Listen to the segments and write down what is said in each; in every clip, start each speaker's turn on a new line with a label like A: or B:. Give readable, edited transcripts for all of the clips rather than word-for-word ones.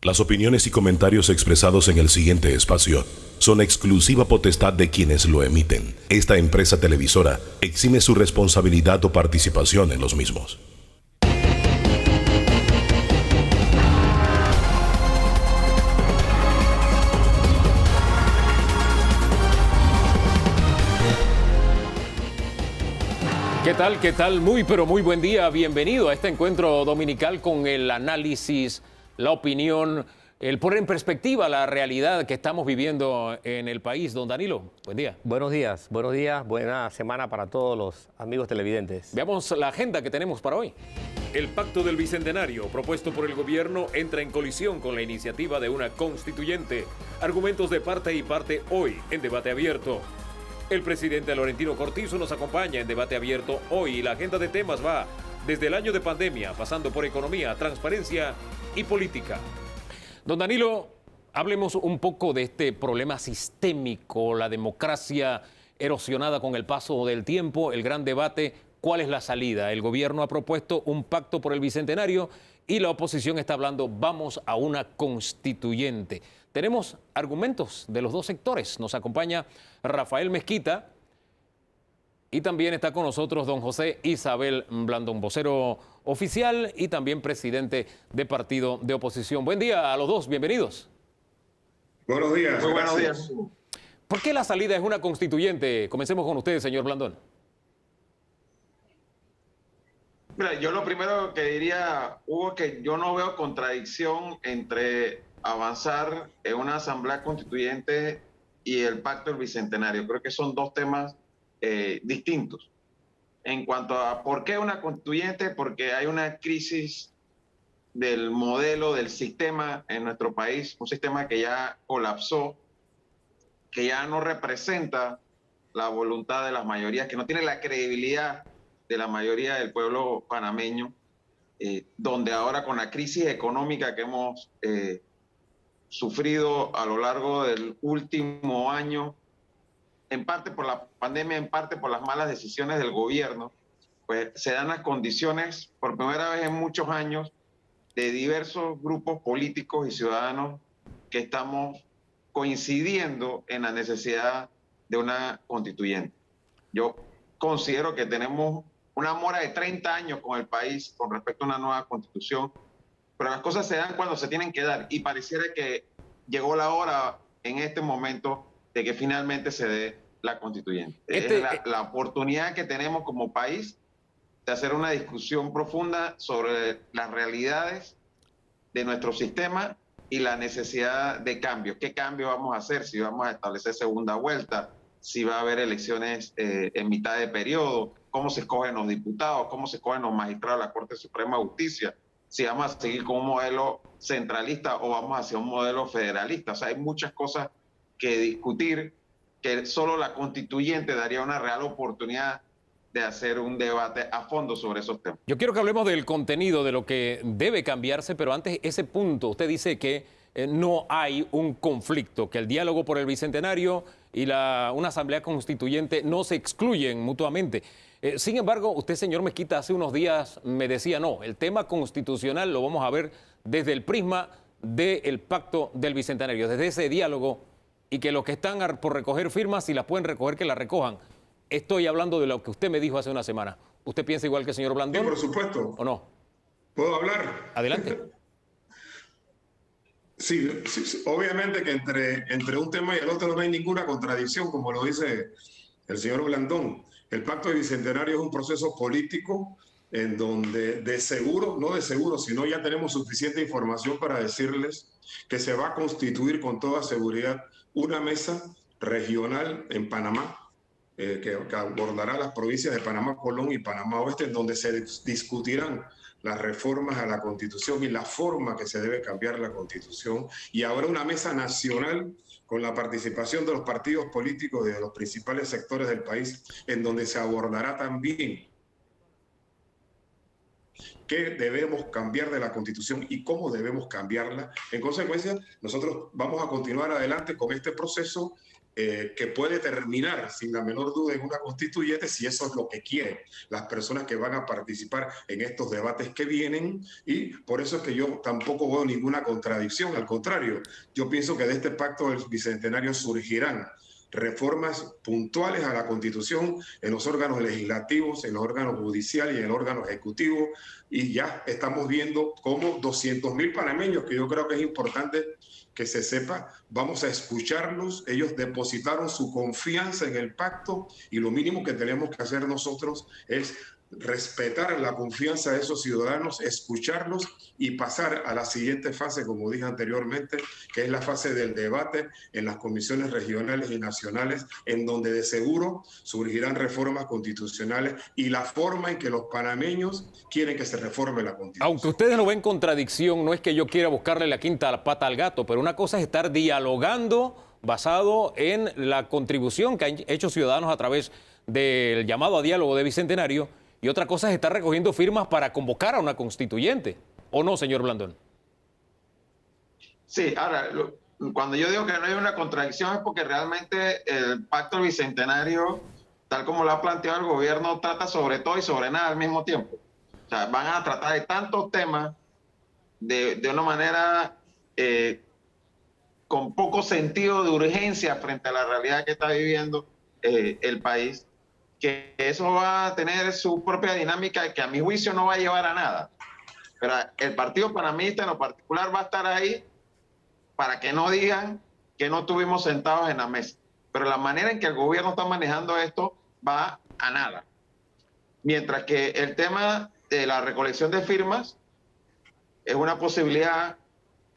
A: Las opiniones y comentarios expresados en el siguiente espacio son exclusiva potestad de quienes lo emiten. Esta empresa televisora exime su responsabilidad o participación en los mismos.
B: ¿Qué tal? ¿Qué tal? Muy, pero muy buen día. Bienvenido a este encuentro dominical con el análisis, la opinión, el poner en perspectiva la realidad que estamos viviendo en el país. Don Danilo, buen día.
C: Buenos días, buena semana para todos los amigos televidentes.
B: Veamos la agenda que tenemos para hoy.
D: El pacto del Bicentenario propuesto por el gobierno entra en colisión con la iniciativa de una constituyente. Argumentos de parte y parte hoy en debate abierto. El presidente Laurentino Cortizo nos acompaña en debate abierto hoy y la agenda de temas va desde el año de pandemia, pasando por economía, transparencia y política.
B: Don Danilo, hablemos un poco de este problema sistémico, la democracia erosionada con el paso del tiempo, el gran debate. ¿Cuál es la salida? El gobierno ha propuesto un pacto por el Bicentenario y la oposición está hablando, vamos a una constituyente. Tenemos argumentos de los dos sectores. Nos acompaña Rafael Mezquita y también está con nosotros don José Isabel Blandón, vocero oficial y también presidente de partido de oposición. Buen día a los dos, bienvenidos.
E: Buenos días.
F: Muy buenos días.
B: ¿Por qué la salida es una constituyente? Comencemos con usted, señor Blandón.
F: Mira, yo lo primero que diría, Hugo, es que yo no veo contradicción entre avanzar en una asamblea constituyente y el pacto del Bicentenario. Creo que son dos temas distintos. En cuanto a por qué una constituyente, porque hay una crisis del modelo, del sistema en nuestro país, un sistema que ya colapsó, que ya no representa la voluntad de las mayorías, que no tiene la credibilidad de la mayoría del pueblo panameño, donde ahora con la crisis económica que hemos sufrido a lo largo del último año, en parte por la pandemia, en parte por las malas decisiones del gobierno, pues se dan las condiciones, por primera vez en muchos años, de diversos grupos políticos y ciudadanos que estamos coincidiendo en la necesidad de una constituyente. Yo considero que tenemos una mora de 30 años con el país con respecto a una nueva constitución, pero las cosas se dan cuando se tienen que dar y pareciera que llegó la hora en este momento de que finalmente se dé la constituyente. Es la oportunidad que tenemos como país de hacer una discusión profunda sobre las realidades de nuestro sistema y la necesidad de cambio. ¿Qué cambio vamos a hacer? Si vamos a establecer segunda vuelta, si va a haber elecciones en mitad de periodo, cómo se escogen los diputados, cómo se escogen los magistrados de la Corte Suprema de Justicia, si vamos a seguir con un modelo centralista o vamos hacia un modelo federalista. O sea, hay muchas cosas que discutir, que solo la constituyente daría una real oportunidad de hacer un debate a fondo sobre esos temas.
B: Yo quiero que hablemos del contenido, de lo que debe cambiarse, pero antes ese punto, usted dice que no hay un conflicto, que el diálogo por el Bicentenario y una asamblea constituyente no se excluyen mutuamente. Sin embargo, usted, señor Mezquita, hace unos días me decía, no, el tema constitucional lo vamos a ver desde el prisma del pacto del Bicentenario, desde ese diálogo, y que los que están por recoger firmas, si las pueden recoger, que las recojan. Estoy hablando de lo que usted me dijo hace una semana. ¿Usted piensa igual que el señor Blandón?
E: Sí, por supuesto.
B: ¿O no?
E: ¿Puedo hablar?
B: Adelante.
E: Sí, obviamente que entre un tema y el otro no hay ninguna contradicción, como lo dice el señor Blandón. El pacto de Bicentenario es un proceso político en donde de seguro, no de seguro, sino ya tenemos suficiente información para decirles que se va a constituir con toda seguridad una mesa regional en Panamá, que abordará las provincias de Panamá, Colón y Panamá Oeste, en donde se discutirán las reformas a la Constitución y la forma que se debe cambiar la Constitución. Y habrá una mesa nacional con la participación de los partidos políticos y de los principales sectores del país, en donde se abordará también qué debemos cambiar de la Constitución y cómo debemos cambiarla. En consecuencia, nosotros vamos a continuar adelante con este proceso que puede terminar sin la menor duda en una constituyente si eso es lo que quieren las personas que van a participar en estos debates que vienen, y por eso es que yo tampoco veo ninguna contradicción. Al contrario, yo pienso que de este pacto del Bicentenario surgirán reformas puntuales a la Constitución en los órganos legislativos, en los órganos judiciales y en el órgano ejecutivo, y ya estamos viendo cómo 200.000 panameños, que yo creo que es importante que se sepa, vamos a escucharlos. Ellos depositaron su confianza en el pacto y lo mínimo que tenemos que hacer nosotros es respetar la confianza de esos ciudadanos, escucharlos y pasar a la siguiente fase, como dije anteriormente, que es la fase del debate en las comisiones regionales y nacionales, en donde de seguro surgirán reformas constitucionales y la forma en que los panameños quieren que se reforme la Constitución.
B: Aunque ustedes no ven contradicción, no es que yo quiera buscarle la quinta pata al gato, pero una cosa es estar dialogando basado en la contribución que han hecho ciudadanos a través del llamado a diálogo de Bicentenario, y otra cosa es estar recogiendo firmas para convocar a una constituyente. ¿O no, señor Blandón?
F: Sí, ahora, cuando yo digo que no hay una contradicción es porque realmente el pacto del Bicentenario, tal como lo ha planteado el gobierno, trata sobre todo y sobre nada al mismo tiempo. O sea, van a tratar de tantos temas de una manera con poco sentido de urgencia frente a la realidad que está viviendo el país, que eso va a tener su propia dinámica que a mi juicio no va a llevar a nada. Pero el Partido Panameñista en lo particular va a estar ahí para que no digan que no estuvimos sentados en la mesa. Pero la manera en que el gobierno está manejando esto va a nada. Mientras que el tema de la recolección de firmas es una posibilidad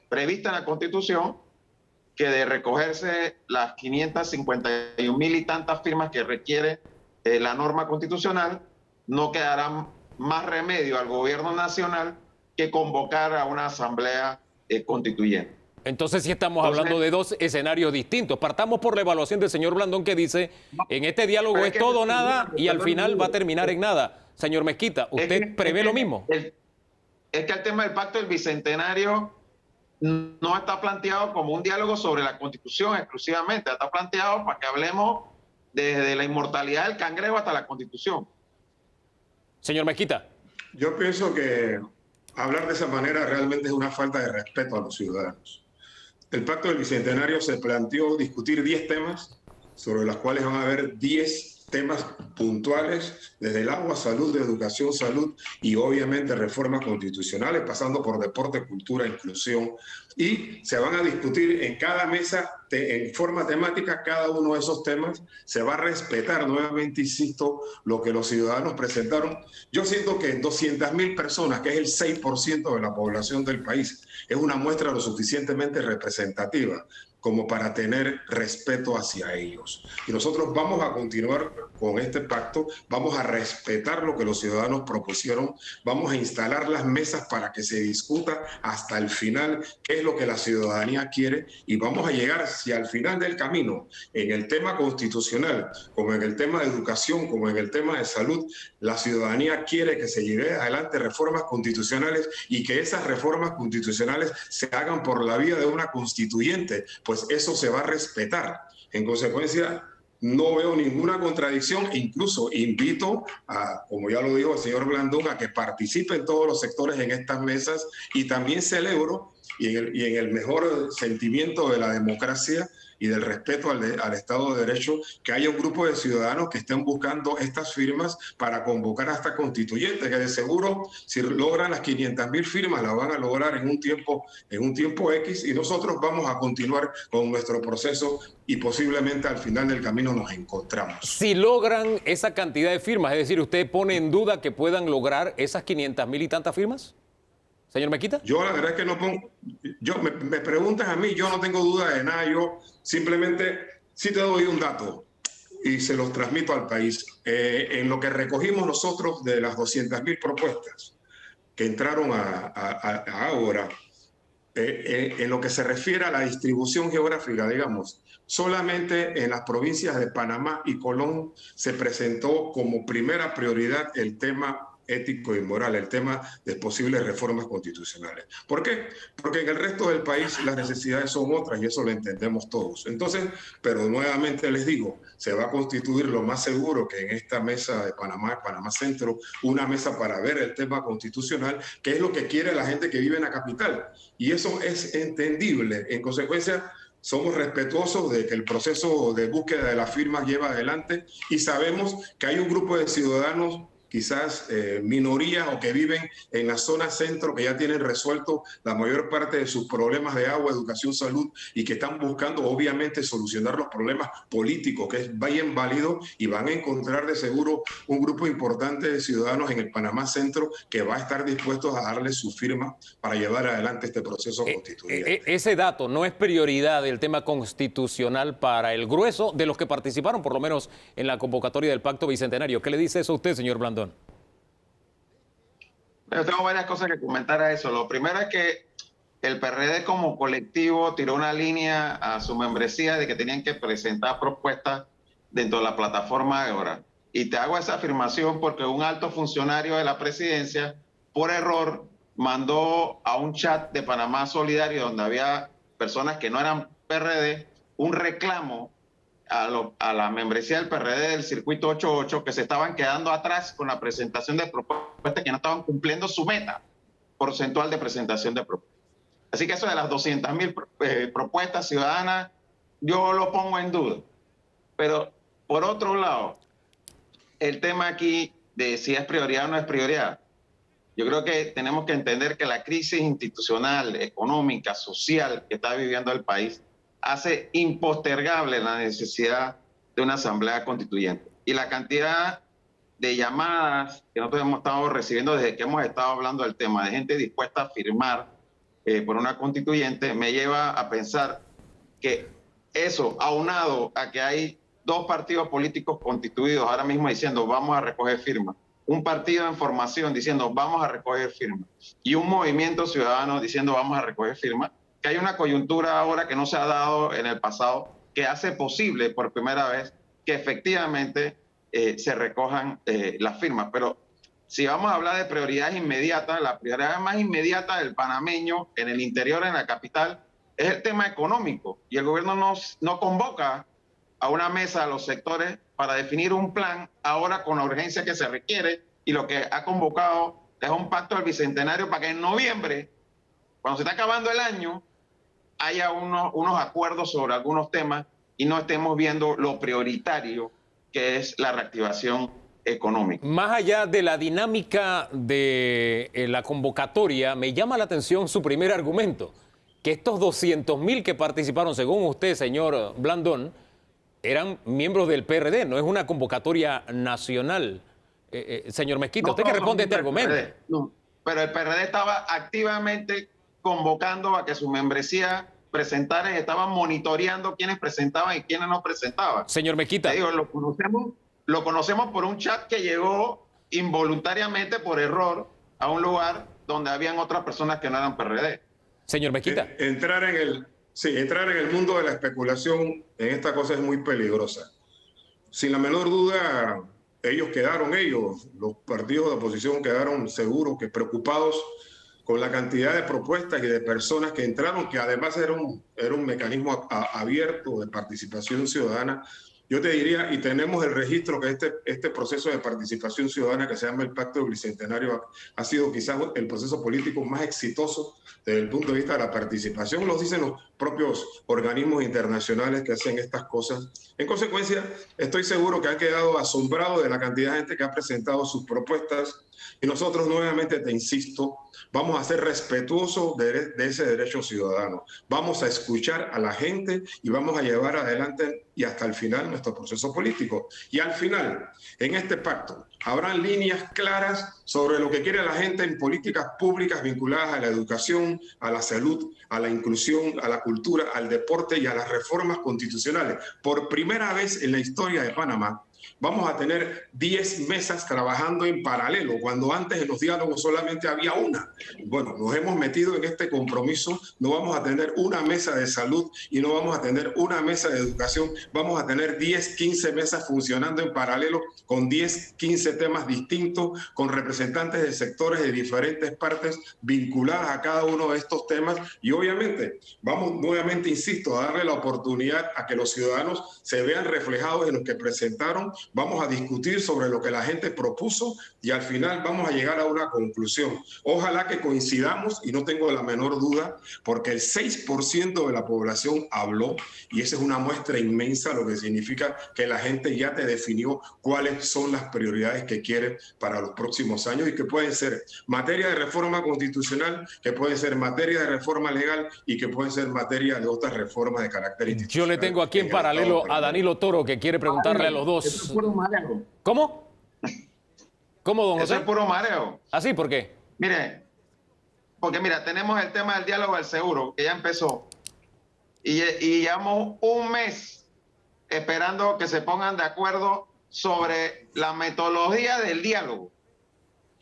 F: prevista en la Constitución, que de recogerse las 551.000 y tantas firmas que requiere la norma constitucional, no quedará más remedio al gobierno nacional que convocar a una asamblea constituyente.
B: Entonces sí estamos hablando de dos escenarios distintos. Partamos por la evaluación del señor Blandón, que dice, en este diálogo es todo o nada y al final va a terminar en nada. Señor Mezquita, ¿usted prevé lo mismo?
F: Es que el tema del pacto del Bicentenario no está planteado como un diálogo sobre la Constitución exclusivamente, está planteado para que hablemos desde la inmortalidad del cangrejo hasta la Constitución.
B: Señor Mezquita.
E: Yo pienso que hablar de esa manera realmente es una falta de respeto a los ciudadanos. El Pacto del Bicentenario se planteó discutir 10 temas, sobre los cuales van a haber 10 temas puntuales, desde el agua, salud, educación, salud y obviamente reformas constitucionales, pasando por deporte, cultura, inclusión. Y se van a discutir en cada mesa, en forma temática, cada uno de esos temas. Se va a respetar, nuevamente insisto, lo que los ciudadanos presentaron. Yo siento que 200.000 personas, que es el 6% de la población del país, es una muestra lo suficientemente representativa como para tener respeto hacia ellos. Y nosotros vamos a continuar con este pacto, vamos a respetar lo que los ciudadanos propusieron, vamos a instalar las mesas para que se discuta hasta el final qué es lo que la ciudadanía quiere, y vamos a llegar, si al final del camino, en el tema constitucional, como en el tema de educación, como en el tema de salud, la ciudadanía quiere que se lleve adelante reformas constitucionales y que esas reformas constitucionales se hagan por la vía de una constituyente, pues eso se va a respetar. En consecuencia, no veo ninguna contradicción e incluso invito a, como ya lo dijo el señor Blandón, a que participen todos los sectores en estas mesas, y también celebro, y en el mejor sentimiento de la democracia y del respeto al Estado de Derecho, que haya un grupo de ciudadanos que estén buscando estas firmas para convocar a esta constituyente, que de seguro si logran las 500.000 firmas la van a lograr en un tiempo X, y nosotros vamos a continuar con nuestro proceso y posiblemente al final del camino nos encontramos.
B: Si logran esa cantidad de firmas, es decir, ¿usted pone en duda que puedan lograr esas 500.000 y tantas firmas? Señor Mezquita.
E: Yo la verdad es que no pongo, me preguntas a mí, yo no tengo duda de nada, yo simplemente sí te doy un dato y se los transmito al país. En lo que recogimos nosotros de las 200.000 propuestas que entraron ahora, en lo que se refiere a la distribución geográfica, digamos, solamente en las provincias de Panamá y Colón se presentó como primera prioridad el tema ético y moral, el tema de posibles reformas constitucionales. ¿Por qué? Porque en el resto del país las necesidades son otras y eso lo entendemos todos. Entonces, pero nuevamente les digo, se va a constituir lo más seguro que en esta mesa de Panamá, Panamá Centro, una mesa para ver el tema constitucional, que es lo que quiere la gente que vive en la capital. Y eso es entendible. En consecuencia, somos respetuosos de que el proceso de búsqueda de las firmas lleva adelante y sabemos que hay un grupo de ciudadanos, quizás minorías o que viven en la zona centro, que ya tienen resuelto la mayor parte de sus problemas de agua, educación, salud, y que están buscando obviamente solucionar los problemas políticos, que es bien válido, y van a encontrar de seguro un grupo importante de ciudadanos en el Panamá Centro que va a estar dispuestos a darle su firma para llevar adelante este proceso constituyente.
B: Ese dato no es prioridad del tema constitucional para el grueso de los que participaron, por lo menos en la convocatoria del Pacto Bicentenario. ¿Qué le dice eso a usted, señor Blandón?
F: Yo tengo varias cosas que comentar a eso. Lo primero es que el PRD como colectivo tiró una línea a su membresía de que tenían que presentar propuestas dentro de la plataforma Ágora. Y te hago esa afirmación porque un alto funcionario de la presidencia, por error, mandó a un chat de Panamá Solidario donde había personas que no eran PRD, un reclamo a la membresía del PRD del circuito 88 que se estaban quedando atrás con la presentación de propuestas, que no estaban cumpliendo su meta porcentual de presentación de propuestas. Así que eso de las 200.000 propuestas ciudadanas, yo lo pongo en duda. Pero por otro lado, el tema aquí de si es prioridad o no es prioridad, yo creo que tenemos que entender que la crisis institucional, económica, social que está viviendo el país hace impostergable la necesidad de una asamblea constituyente. Y la cantidad de llamadas que nosotros hemos estado recibiendo desde que hemos estado hablando del tema, de gente dispuesta a firmar por una constituyente, me lleva a pensar que eso, aunado a que hay dos partidos políticos constituidos ahora mismo diciendo vamos a recoger firmas, un partido en formación diciendo vamos a recoger firmas y un movimiento ciudadano diciendo vamos a recoger firmas, que hay una coyuntura ahora que no se ha dado en el pasado, que hace posible por primera vez que efectivamente se recojan las firmas. Pero si vamos a hablar de prioridades inmediatas, la prioridad más inmediata del panameño en el interior, en la capital, es el tema económico. Y el gobierno no convoca a una mesa a los sectores para definir un plan ahora con la urgencia que se requiere, y lo que ha convocado es un pacto del Bicentenario para que en noviembre, cuando se está acabando el año, haya unos acuerdos sobre algunos temas y no estemos viendo lo prioritario que es la reactivación económica.
B: Más allá de la dinámica de la convocatoria, me llama la atención su primer argumento, que estos 200.000 que participaron, según usted, señor Blandón, eran miembros del PRD, no es una convocatoria nacional. Señor Mezquita, ¿usted qué responde a este argumento?
F: No, pero el PRD estaba activamente convocando a que su membresía presentara y estaban monitoreando quiénes presentaban y quiénes no presentaban.
B: Señor Mezquita.
F: Te digo, lo conocemos por un chat que llegó involuntariamente por error a un lugar donde habían otras personas que no eran PRD.
B: Señor Mezquita.
E: Entrar en el mundo de la especulación en esta cosa es muy peligrosa. Sin la menor duda, los partidos de oposición quedaron seguros que preocupados con la cantidad de propuestas y de personas que entraron, que además era un mecanismo abierto de participación ciudadana. Yo te diría, y tenemos el registro que este proceso de participación ciudadana que se llama el Pacto Bicentenario ha sido quizás el proceso político más exitoso desde el punto de vista de la participación. Lo dicen los propios organismos internacionales que hacen estas cosas. En consecuencia, estoy seguro que han quedado asombrados de la cantidad de gente que ha presentado sus propuestas, y nosotros nuevamente te insisto, vamos a ser respetuosos de ese derecho ciudadano. Vamos a escuchar a la gente y vamos a llevar adelante y hasta el final nuestro proceso político. Y al final, en este pacto, habrán líneas claras sobre lo que quiere la gente en políticas públicas vinculadas a la educación, a la salud, a la inclusión, a la cultura, al deporte y a las reformas constitucionales. Por primera vez en la historia de Panamá, Vamos a tener 10 mesas trabajando en paralelo, cuando antes en los diálogos solamente había una. Bueno, nos hemos metido en este compromiso, no vamos a tener una mesa de salud y no vamos a tener una mesa de educación, vamos a tener 10, 15 mesas funcionando en paralelo con 10, 15 temas distintos, con representantes de sectores de diferentes partes vinculadas a cada uno de estos temas y obviamente vamos nuevamente, insisto, a darle la oportunidad a que los ciudadanos se vean reflejados en lo que presentaron, vamos a discutir sobre lo que la gente propuso y al final vamos a llegar a una conclusión. Ojalá que coincidamos y no tengo la menor duda porque el 6% de la población habló y esa es una muestra inmensa, lo que significa que la gente ya te definió cuáles son las prioridades que quieren para los próximos años y que pueden ser materia de reforma constitucional, que pueden ser materia de reforma legal y que pueden ser materia de otras reformas de carácter institucional.
B: Yo le tengo aquí en paralelo a Danilo Toro que quiere preguntarle a los dos.
F: Eso es puro mareo.
B: ¿Cómo? ¿Cómo, don José?
F: Eso es puro mareo.
B: ¿Así? ¿Por qué?
F: Mire, porque mira, tenemos el tema del diálogo del seguro, que ya empezó. Y llevamos un mes esperando que se pongan de acuerdo sobre la metodología del diálogo.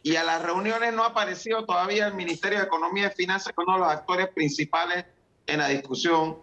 F: Y a las reuniones no ha aparecido todavía el Ministerio de Economía y Finanzas, que es uno de los actores principales en la discusión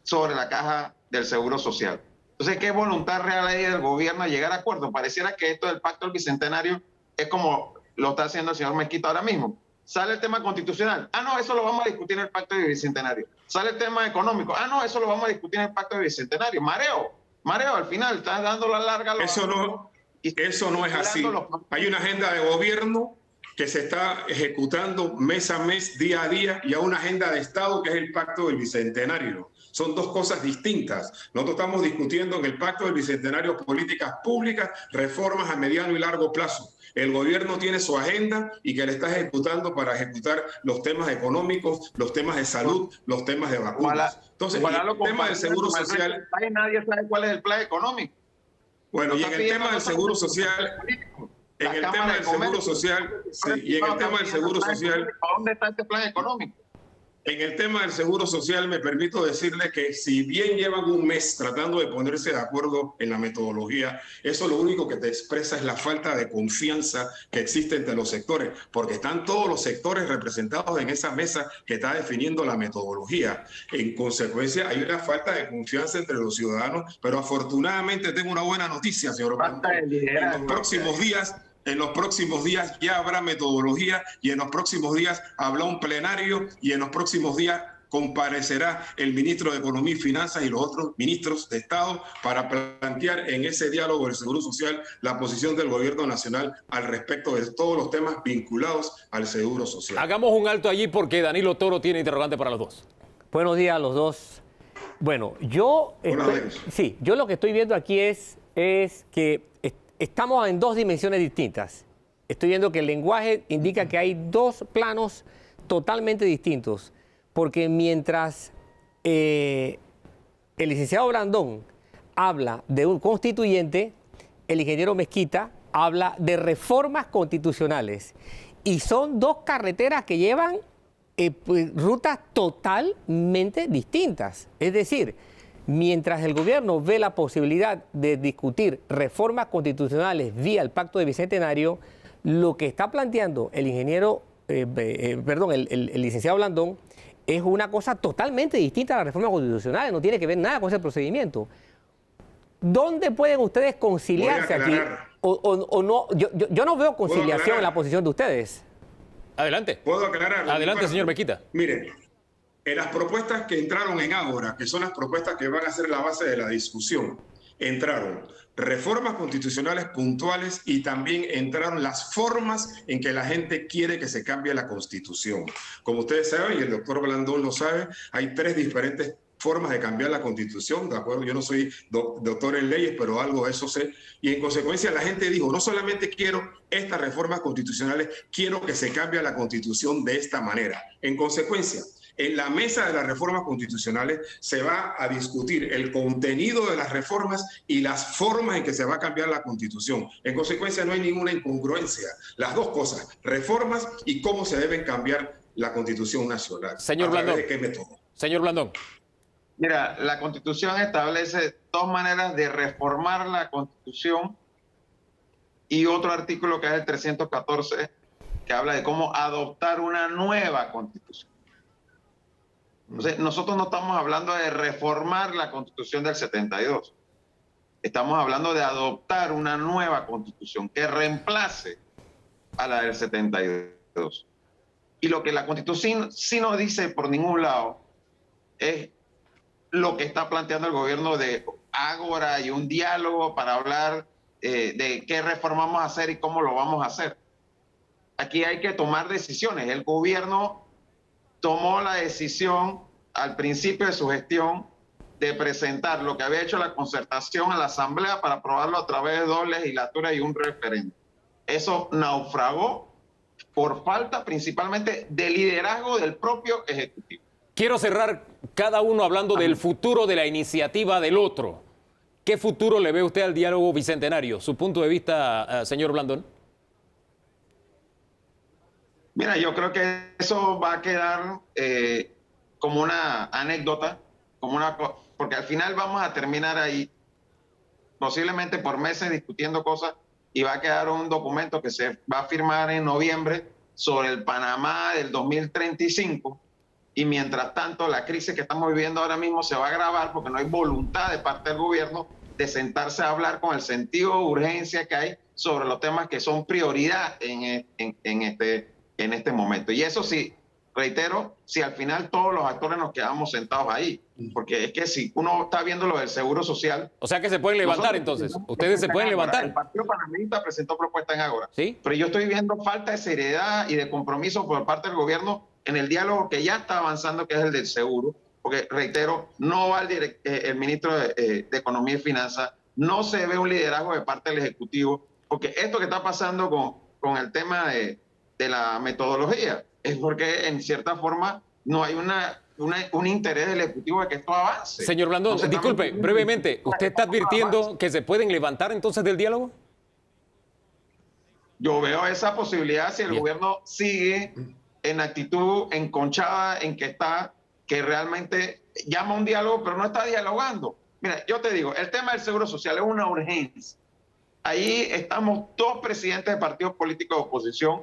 F: sobre la caja del Seguro Social. Entonces, ¿qué voluntad real hay del gobierno de llegar a acuerdo? Pareciera que esto del Pacto del Bicentenario es como lo está haciendo el señor Mezquita ahora mismo. Sale el tema constitucional. Ah, no, eso lo vamos a discutir en el Pacto del Bicentenario. Sale el tema económico. Ah, no, eso lo vamos a discutir en el Pacto del Bicentenario. Mareo, al final, está dando la larga.
E: Eso no es así. Hay una agenda de gobierno que se está ejecutando mes a mes, día a día, y hay una agenda de Estado que es el Pacto del Bicentenario. Son dos cosas distintas. Nosotros estamos discutiendo en el Pacto del Bicentenario políticas públicas, reformas a mediano y largo plazo. El gobierno tiene su agenda y que le está ejecutando para ejecutar los temas económicos, los temas de salud, los temas de vacunas. Entonces, el tema del Seguro Social...
F: Nadie sabe cuál es el plan económico.
E: Bueno, y en el tema del Seguro Social... En el tema del Seguro Social... y en el tema del Seguro Social...
F: ¿Dónde está este plan económico?
E: En el tema del Seguro Social me permito decirle que si bien llevan un mes tratando de ponerse de acuerdo en la metodología, eso lo único que te expresa es la falta de confianza que existe entre los sectores, porque están todos los sectores representados en esa mesa que está definiendo la metodología. En consecuencia, hay una falta de confianza entre los ciudadanos, pero afortunadamente tengo una buena noticia, señor Blandón. En los próximos días ya habrá metodología y en los próximos días habrá un plenario y en los próximos días comparecerá el ministro de Economía y Finanzas y los otros ministros de Estado para plantear en ese diálogo del Seguro Social la posición del gobierno nacional al respecto de todos los temas vinculados al Seguro Social.
B: Hagamos un alto allí porque Danilo Toro tiene interrogante para los dos.
C: Buenos días a los dos. Bueno, yo lo que estoy viendo aquí es que estamos en dos dimensiones distintas. Estoy viendo que el lenguaje indica que hay dos planos totalmente distintos, porque mientras el licenciado Blandón habla de un constituyente, el ingeniero Mezquita habla de reformas constitucionales. Y son dos carreteras que llevan rutas totalmente distintas. Es decir, mientras el gobierno ve la posibilidad de discutir reformas constitucionales vía el Pacto de Bicentenario, lo que está planteando el licenciado Blandón es una cosa totalmente distinta a las reformas constitucionales, no tiene que ver nada con ese procedimiento. ¿Dónde pueden ustedes conciliarse aquí? O no, yo no veo conciliación en la posición de ustedes.
B: Adelante.
E: ¿Puedo aclarar?
B: Adelante, señor Mezquita.
E: Miren, en las propuestas que entraron en Ágora, que son las propuestas que van a ser la base de la discusión, entraron reformas constitucionales puntuales y también entraron las formas en que la gente quiere que se cambie la Constitución. Como ustedes saben, y el doctor Blandón lo sabe, hay tres diferentes formas de cambiar la Constitución, ¿de acuerdo? Yo no soy doctor en leyes, pero algo de eso sé. Y en consecuencia la gente dijo, no solamente quiero estas reformas constitucionales, quiero que se cambie la Constitución de esta manera. En consecuencia, en la mesa de las reformas constitucionales se va a discutir el contenido de las reformas y las formas en que se va a cambiar la Constitución. En consecuencia, no hay ninguna incongruencia. Las dos cosas, reformas y cómo se debe cambiar la Constitución nacional.
B: Señor Blandón.
E: ¿De qué método?
B: Señor Blandón.
F: Mira, la Constitución establece dos maneras de reformar la Constitución y otro artículo que es el 314, que habla de cómo adoptar una nueva constitución. Entonces, nosotros no estamos hablando de reformar la constitución del 72. Estamos hablando de adoptar una nueva constitución que reemplace a la del 72. Y lo que la constitución sí no dice por ningún lado es lo que está planteando el gobierno de ágora y un diálogo para hablar de qué reforma vamos a hacer y cómo lo vamos a hacer. Aquí hay que tomar decisiones. El gobierno tomó la decisión al principio de su gestión de presentar lo que había hecho la concertación a la Asamblea para aprobarlo a través de 2 legislaturas y un referéndum. Eso naufragó por falta principalmente de liderazgo del propio Ejecutivo.
B: Quiero cerrar cada uno hablando del futuro de la iniciativa del otro. ¿Qué futuro le ve usted al diálogo bicentenario? ¿Su punto de vista, señor Blandón?
F: Mira, yo creo que eso va a quedar como una anécdota, porque al final vamos a terminar ahí, posiblemente por meses discutiendo cosas, y va a quedar un documento que se va a firmar en noviembre sobre el Panamá del 2035, y mientras tanto la crisis que estamos viviendo ahora mismo se va a agravar porque no hay voluntad de parte del gobierno de sentarse a hablar con el sentido de urgencia que hay sobre los temas que son prioridad en este momento. Y eso sí, reitero, si al final todos los actores nos quedamos sentados ahí, porque es que si uno está viendo lo del seguro social...
B: O sea que se pueden levantar entonces, ustedes se pueden levantar.
F: El Partido Panameñista presentó propuesta en Ágora,
B: ¿sí?
F: Pero yo estoy viendo falta de seriedad y de compromiso por parte del gobierno en el diálogo que ya está avanzando, que es el del seguro, porque reitero, no va el ministro de Economía y Finanzas, no se ve un liderazgo de parte del Ejecutivo, porque esto que está pasando con el tema de la metodología es porque en cierta forma no hay un interés del Ejecutivo de que esto avance.
B: Señor Blandón, disculpe, brevemente, ¿usted está advirtiendo que se pueden levantar entonces del diálogo?
F: Yo veo esa posibilidad si el gobierno sigue en actitud enconchada en que realmente llama a un diálogo, pero no está dialogando. Mira, yo te digo, el tema del seguro social es una urgencia. Ahí estamos 2 presidentes de partidos políticos de oposición,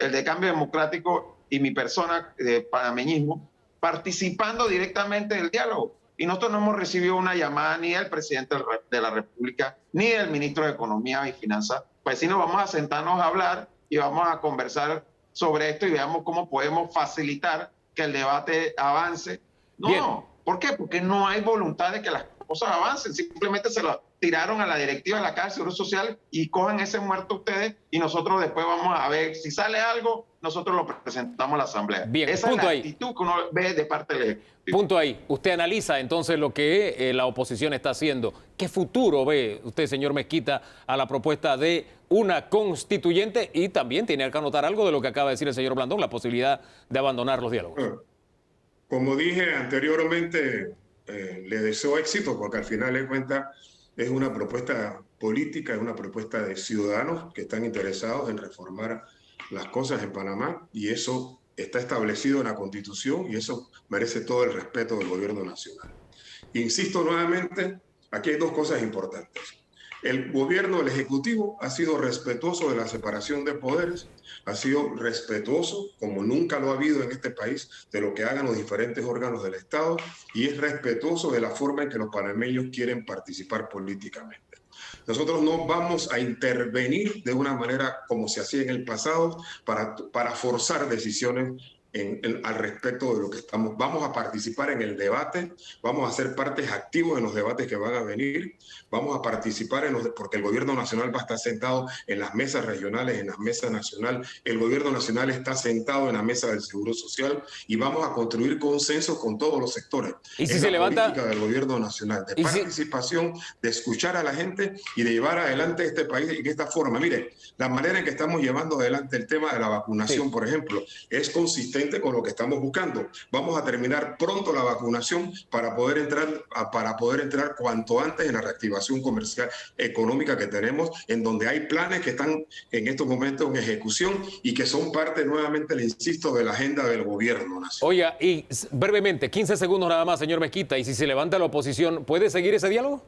F: el de Cambio Democrático y mi persona de panameñismo, participando directamente del diálogo. Y nosotros no hemos recibido una llamada ni del presidente de la República, ni del ministro de Economía y Finanzas. Pues sí, nos vamos a sentarnos a hablar y vamos a conversar sobre esto y veamos cómo podemos facilitar que el debate avance. No, ¿por qué? Porque no hay voluntad de que las cosas avancen. Simplemente se lo tiraron a la directiva de la Caja de Seguro Social y cojan ese muerto ustedes y nosotros después vamos a ver si sale algo, nosotros lo presentamos a la Asamblea.
B: Bien,
F: esa
B: punto
F: es la
B: ahí.
F: actitud que uno ve de parte del Ejecutivo.
B: Punto ahí. Usted analiza entonces lo que la oposición está haciendo. ¿Qué futuro ve usted, señor Mezquita, a la propuesta de una constituyente? Y también tiene que anotar algo de lo que acaba de decir el señor Blandón, la posibilidad de abandonar los diálogos.
E: Como dije anteriormente, le deseo éxito porque al final de cuentas es una propuesta política, es una propuesta de ciudadanos que están interesados en reformar las cosas en Panamá y eso está establecido en la Constitución y eso merece todo el respeto del gobierno nacional. Insisto nuevamente, aquí hay 2 cosas importantes. El gobierno, el Ejecutivo, ha sido respetuoso de la separación de poderes, ha sido respetuoso, como nunca lo ha habido en este país, de lo que hagan los diferentes órganos del Estado y es respetuoso de la forma en que los panameños quieren participar políticamente. Nosotros no vamos a intervenir de una manera como se hacía en el pasado para forzar decisiones al respecto de lo que estamos. Vamos a participar en el debate, vamos a ser partes activos en los debates que van a venir, vamos a participar porque el gobierno nacional va a estar sentado en las mesas regionales, en las mesas nacionales, el gobierno nacional está sentado en la mesa del Seguro Social y vamos a construir consenso con todos los sectores.
B: ¿Y si se levanta?
E: Política del gobierno nacional, de participación, de escuchar a la gente y de llevar adelante este país en esta forma. Mire, la manera en que estamos llevando adelante el tema de la vacunación, por ejemplo, es consistente con lo que estamos buscando. Vamos a terminar pronto la vacunación para poder entrar cuanto antes en la reactivación comercial económica que tenemos, en donde hay planes que están en estos momentos en ejecución y que son parte, nuevamente le insisto, de la agenda del gobierno nacional.
B: Oiga, y brevemente, 15 segundos nada más, señor Mezquita, y si se levanta la oposición, ¿puede seguir ese diálogo?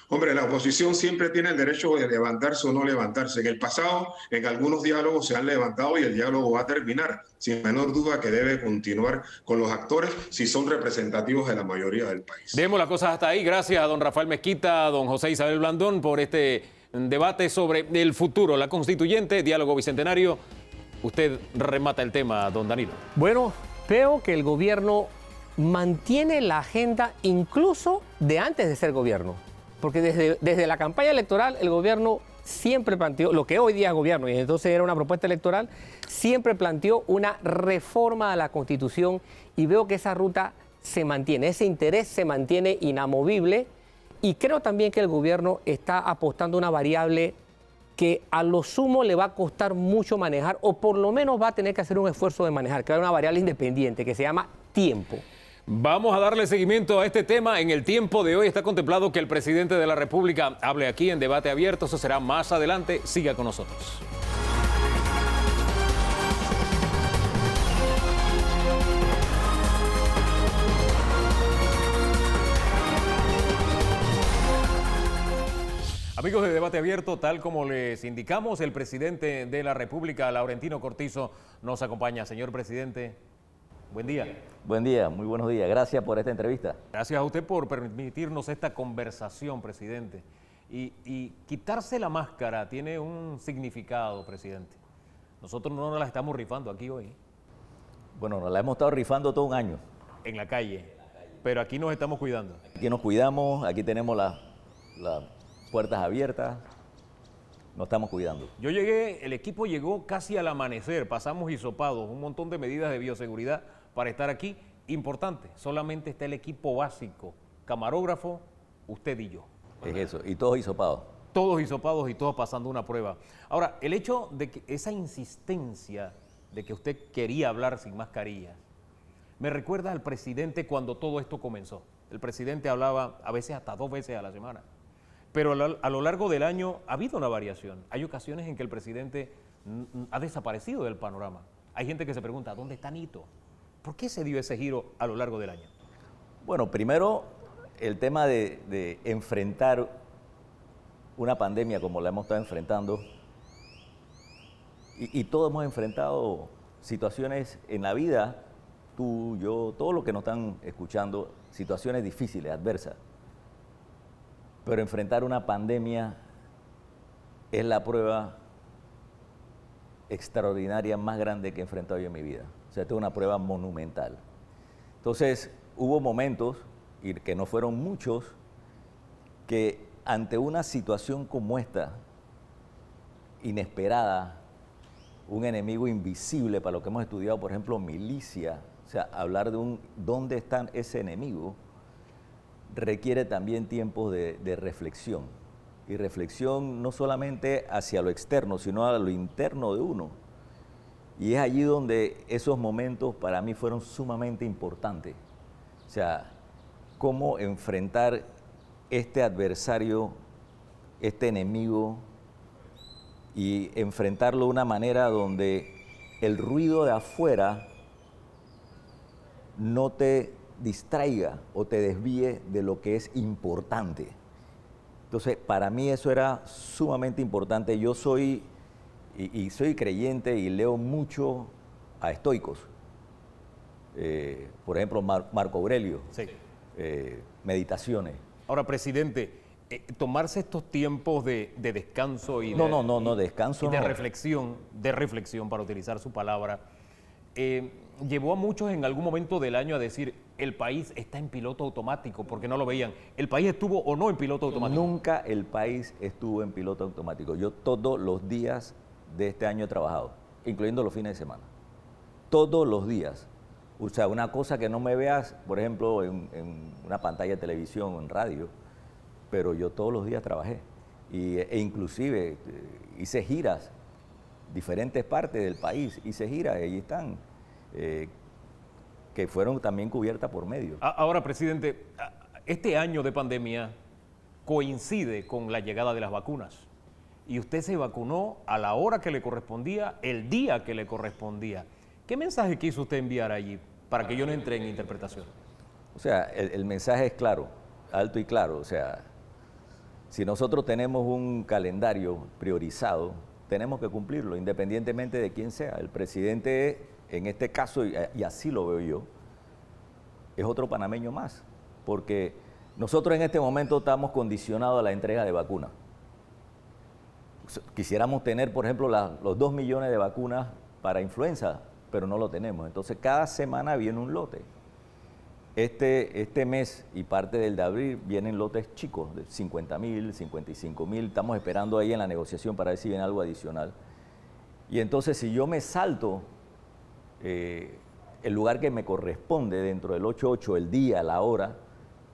E: Hombre, la oposición siempre tiene el derecho de levantarse o no levantarse. En el pasado, en algunos diálogos se han levantado y el diálogo va a terminar. Sin menor duda que debe continuar con los actores si son representativos de la mayoría del país.
B: Demos las cosas hasta ahí. Gracias a don Rafael Mezquita, a don José Isabel Blandón por este debate sobre el futuro, la constituyente, diálogo bicentenario. Usted remata el tema, don Danilo.
C: Bueno, veo que el gobierno mantiene la agenda incluso de antes de ser gobierno. Porque desde la campaña electoral el gobierno siempre planteó, lo que hoy día es gobierno y entonces era una propuesta electoral, siempre planteó una reforma a la Constitución y veo que esa ruta se mantiene, ese interés se mantiene inamovible y creo también que el gobierno está apostando una variable que a lo sumo le va a costar mucho manejar o por lo menos va a tener que hacer un esfuerzo de manejar, que es una variable independiente que se llama tiempo.
B: Vamos a darle seguimiento a este tema. En el tiempo de hoy está contemplado que el presidente de la República hable aquí en debate abierto. Eso será más adelante. Siga con nosotros. Amigos de Debate Abierto, tal como les indicamos, el presidente de la República, Laurentino Cortizo, nos acompaña. Señor presidente, buen día.
G: Buen día, muy buenos días. Gracias por esta entrevista.
B: Gracias a usted por permitirnos esta conversación, presidente. Y quitarse la máscara tiene un significado, presidente. Nosotros no nos la estamos rifando aquí hoy.
G: Bueno, nos la hemos estado rifando todo un año.
B: En la calle. Pero aquí nos estamos cuidando.
G: Aquí nos cuidamos, aquí tenemos las puertas abiertas, nos estamos cuidando.
B: Yo llegué, el equipo llegó casi al amanecer, pasamos hisopados, un montón de medidas de bioseguridad para estar aquí. Importante, solamente está el equipo básico, camarógrafo, usted y yo.
G: Es eso, y todos hisopados.
B: Todos hisopados y todos pasando una prueba. Ahora, el hecho de que esa insistencia de que usted quería hablar sin mascarilla, me recuerda al presidente cuando todo esto comenzó. El presidente hablaba a veces hasta 2 veces a la semana. Pero a lo largo del año ha habido una variación. Hay ocasiones en que el presidente ha desaparecido del panorama. Hay gente que se pregunta, ¿dónde está Nito? ¿Por qué se dio ese giro a lo largo del año?
G: Bueno, primero, el tema de enfrentar una pandemia como la hemos estado enfrentando. Y todos hemos enfrentado situaciones en la vida, tú, yo, todos los que nos están escuchando, situaciones difíciles, adversas. Pero enfrentar una pandemia es la prueba extraordinaria más grande que he enfrentado yo en mi vida. O sea, esta es una prueba monumental. Entonces, hubo momentos, y que no fueron muchos, que ante una situación como esta, inesperada, un enemigo invisible para lo que hemos estudiado, por ejemplo, milicia, o sea, hablar de dónde está ese enemigo, requiere también tiempos de reflexión. Y reflexión no solamente hacia lo externo, sino a lo interno de uno. Y es allí donde esos momentos para mí fueron sumamente importantes. O sea, cómo enfrentar este adversario, este enemigo, y enfrentarlo de una manera donde el ruido de afuera no te distraiga o te desvíe de lo que es importante. Entonces, para mí eso era sumamente importante. Yo soy, y soy creyente y leo mucho a estoicos. Por ejemplo, Marco Aurelio,
B: Sí.
G: Meditaciones.
B: Ahora, presidente, tomarse estos tiempos de descanso y
G: descanso
B: y de
G: no.
B: reflexión, para utilizar su palabra, llevó a muchos en algún momento del año a decir, el país está en piloto automático, porque no lo veían. ¿El país estuvo o no en piloto automático?
G: Nunca el país estuvo en piloto automático. Yo todos los días de este año he trabajado, incluyendo los fines de semana. Todos los días. O sea, una cosa que no me veas, por ejemplo, en una pantalla de televisión o en radio, pero yo todos los días trabajé. E inclusive hice giras, diferentes partes del país, hice giras, y ahí están, que fueron también cubiertas por medios.
B: Ahora, presidente, este año de pandemia coincide con la llegada de las vacunas. Y usted se vacunó a la hora que le correspondía, el día que le correspondía. ¿Qué mensaje quiso usted enviar allí para que yo no entre en interpretación?
G: O sea, el mensaje es claro, alto y claro. O sea, Si nosotros tenemos un calendario priorizado, tenemos que cumplirlo, independientemente de quién sea. El presidente, en este caso, y así lo veo yo, es otro panameño más, porque nosotros en este momento estamos condicionados a la entrega de vacunas. Quisiéramos tener, por ejemplo, los 2 millones de vacunas para influenza, pero no lo tenemos. Entonces, cada semana viene un lote. Este mes y parte del de abril vienen lotes chicos, de 50.000, 55.000. Estamos esperando ahí en la negociación para ver si viene algo adicional. Y entonces, si yo me salto el lugar que me corresponde dentro del 8-8, el día, la hora,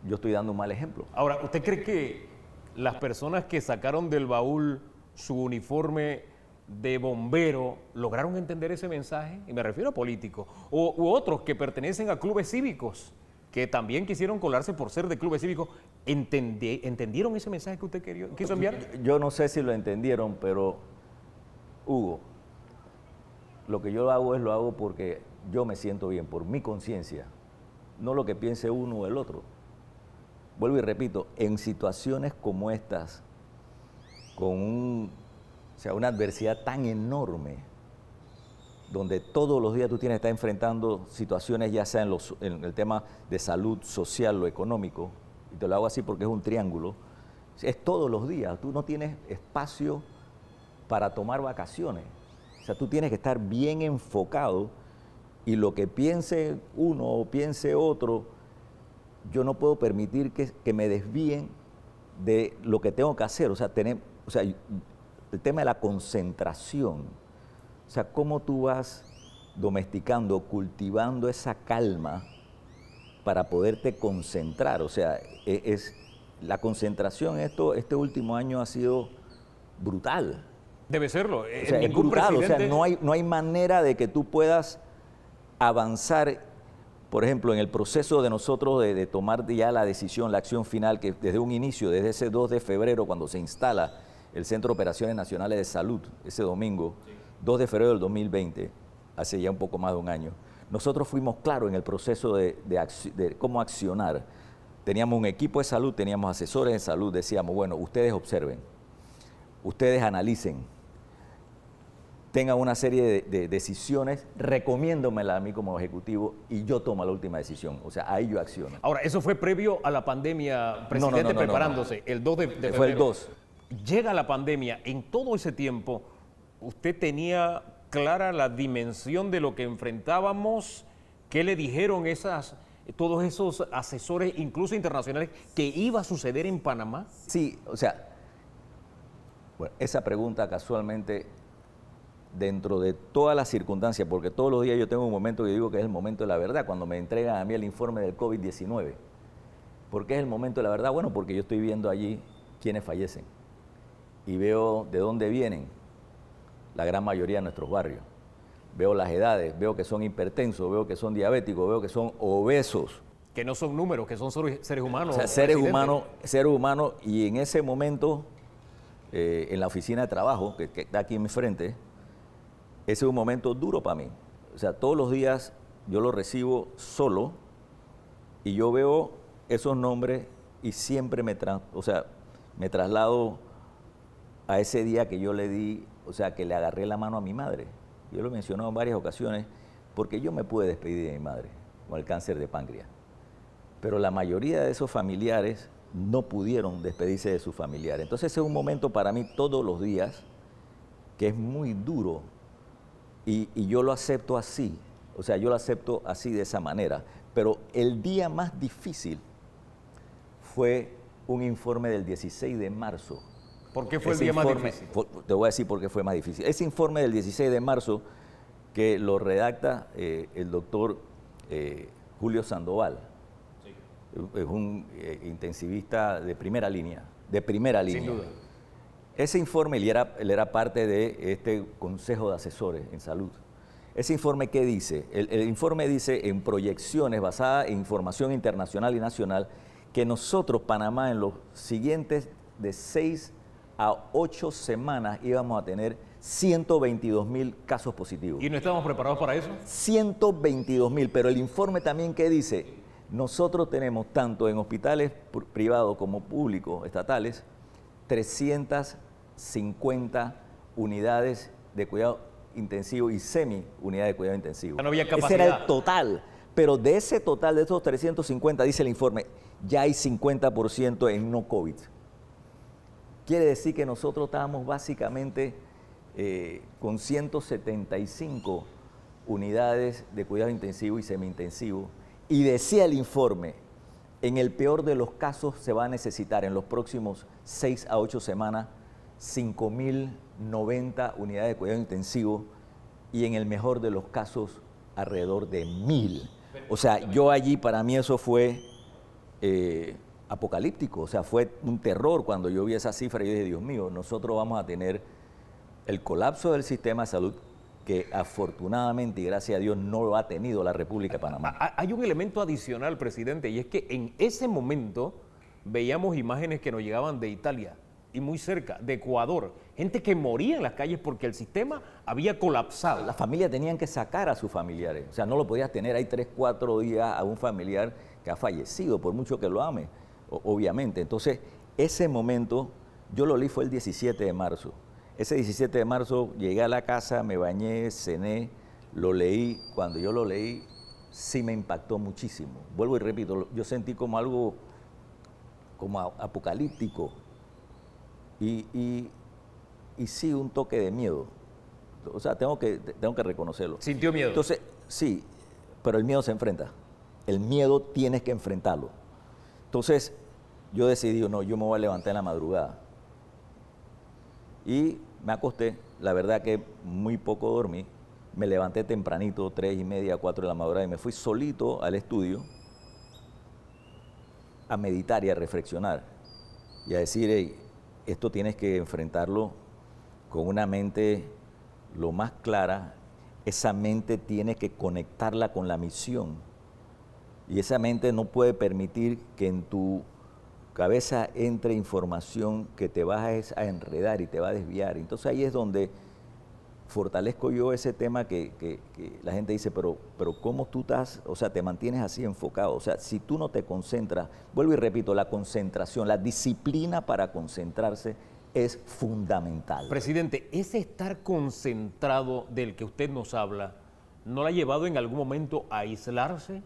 G: yo estoy dando un mal ejemplo.
B: Ahora, ¿usted cree que las personas que sacaron del baúl su uniforme de bombero lograron entender ese mensaje? Y me refiero a políticos, u otros que pertenecen a clubes cívicos, que también quisieron colarse por ser de clubes cívicos. ¿Entendieron ese mensaje que usted quiso enviar?
G: Yo no sé si lo entendieron, pero Hugo, lo que yo hago lo hago porque yo me siento bien, por mi conciencia, no lo que piense uno o el otro. Vuelvo y repito, en situaciones como estas, con una adversidad tan enorme, donde todos los días tú tienes que estar enfrentando situaciones, ya sea en el tema de salud, social o económico, y te lo hago así porque es un triángulo, es todos los días, tú no tienes espacio para tomar vacaciones, o sea, tú tienes que estar bien enfocado, y lo que piense uno o piense otro, yo no puedo permitir que me desvíen de lo que tengo que hacer, el tema de la concentración. O sea, cómo tú vas domesticando, cultivando esa calma para poderte concentrar. O sea, la concentración este último año ha sido brutal.
B: Debe serlo.
G: O sea, es brutal. Presidente... O sea, no hay manera de que tú puedas avanzar, por ejemplo, en el proceso de nosotros de tomar ya la decisión, la acción final, que desde un inicio, desde ese 2 de febrero, cuando se instala el Centro de Operaciones Nacionales de Salud, ese domingo, 2 de febrero del 2020, hace ya un poco más de un año, nosotros fuimos claros en el proceso de cómo accionar. Teníamos un equipo de salud, teníamos asesores de salud, decíamos, bueno, ustedes observen, ustedes analicen, tengan una serie de decisiones, recomiéndomela a mí como ejecutivo y yo tomo la última decisión. O sea, ahí yo acciono.
B: Ahora, eso fue previo a la pandemia, presidente, preparándose, el 2 de febrero.
G: Fue el 2.
B: Llega la pandemia, en todo ese tiempo, ¿usted tenía clara la dimensión de lo que enfrentábamos? ¿Qué le dijeron todos esos asesores, incluso internacionales, que iba a suceder en Panamá?
G: Sí, o sea, bueno, esa pregunta casualmente, dentro de todas las circunstancias, porque todos los días yo tengo un momento que digo que es el momento de la verdad, cuando me entregan a mí el informe del COVID-19. ¿Por qué es el momento de la verdad? Bueno, porque yo estoy viendo allí quiénes fallecen y veo de dónde vienen la gran mayoría de nuestros barrios. Veo las edades, veo que son hipertensos, veo que son diabéticos, veo que son obesos.
B: Que no son números, que son seres humanos.
G: O sea, seres humanos, y en ese momento, en la oficina de trabajo, que está aquí en mi frente, ese es un momento duro para mí. O sea, todos los días yo lo recibo solo y yo veo esos nombres y siempre me traslado a ese día que yo le di, o sea, que le agarré la mano a mi madre. Yo lo he mencionado en varias ocasiones, porque yo me pude despedir de mi madre con el cáncer de páncreas. Pero la mayoría de esos familiares no pudieron despedirse de sus familiares. Entonces ese es un momento para mí todos los días que es muy duro y yo lo acepto así. O sea, yo lo acepto así, de esa manera. Pero el día más difícil fue un informe del 16 de marzo.
B: ¿Por qué fue el día más difícil?
G: Te voy a decir por qué fue más difícil. Ese informe del 16 de marzo que lo redacta el doctor Julio Sandoval, sí. Es un intensivista de primera línea. Sin duda. Ese informe, él era parte de este Consejo de Asesores en Salud. Ese informe, ¿qué dice? El informe dice, en proyecciones basadas en información internacional y nacional, que nosotros, Panamá, en los siguientes de 6 a 8 semanas íbamos a tener 122.000 casos positivos.
B: ¿Y no estábamos preparados para eso?
G: 122.000, pero el informe también que dice, nosotros tenemos tanto en hospitales privados como públicos, estatales, 350 unidades de cuidado intensivo y semi-unidades de cuidado intensivo.
B: No había capacidad.
G: Ese era el total. Pero de ese total, de esos 350, dice el informe, ya hay 50% en no COVID. Quiere decir que nosotros estábamos básicamente con 175 unidades de cuidado intensivo y semi-intensivo. Y decía el informe, en el peor de los casos se va a necesitar en los próximos 6 a 8 semanas 5.090 unidades de cuidado intensivo y en el mejor de los casos alrededor de 1.000. O sea, yo allí para mí eso fue apocalíptico, o sea, fue un terror cuando yo vi esa cifra y yo dije, Dios mío, nosotros vamos a tener el colapso del sistema de salud que afortunadamente y gracias a Dios no lo ha tenido la República de Panamá.
B: Hay un elemento adicional, presidente, y es que en ese momento veíamos imágenes que nos llegaban de Italia y muy cerca, de Ecuador, gente que moría en las calles porque el sistema había colapsado.
G: Las familias tenían que sacar a sus familiares, o sea, no lo podías tener ahí 3, 4 días a un familiar que ha fallecido, por mucho que lo ame, obviamente. Entonces, ese momento, yo lo leí fue el 17 de marzo. Ese 17 de marzo llegué a la casa, me bañé, cené, lo leí. Cuando yo lo leí, sí me impactó muchísimo. Vuelvo y repito, yo sentí como algo como apocalíptico y sí un toque de miedo. O sea, tengo que reconocerlo.
B: ¿Sintió miedo?
G: Entonces, sí, pero el miedo se enfrenta. El miedo tienes que enfrentarlo. Entonces, yo decidí, no, yo me voy a levantar en la madrugada. Y me acosté, la verdad que muy poco dormí, me levanté tempranito, 3:30, 4 de la madrugada y me fui solito al estudio a meditar y a reflexionar y a decir, hey, esto tienes que enfrentarlo con una mente lo más clara, esa mente tienes que conectarla con la misión y esa mente no puede permitir que en tu cabeza entre información que te vas a enredar y te va a desviar. Entonces ahí es donde fortalezco yo ese tema que la gente dice, pero ¿cómo tú estás, o sea, te mantienes así enfocado? O sea, si tú no te concentras, vuelvo y repito, la concentración, la disciplina para concentrarse es fundamental.
B: Presidente, ese estar concentrado del que usted nos habla, ¿no le ha llevado en algún momento a aislarse?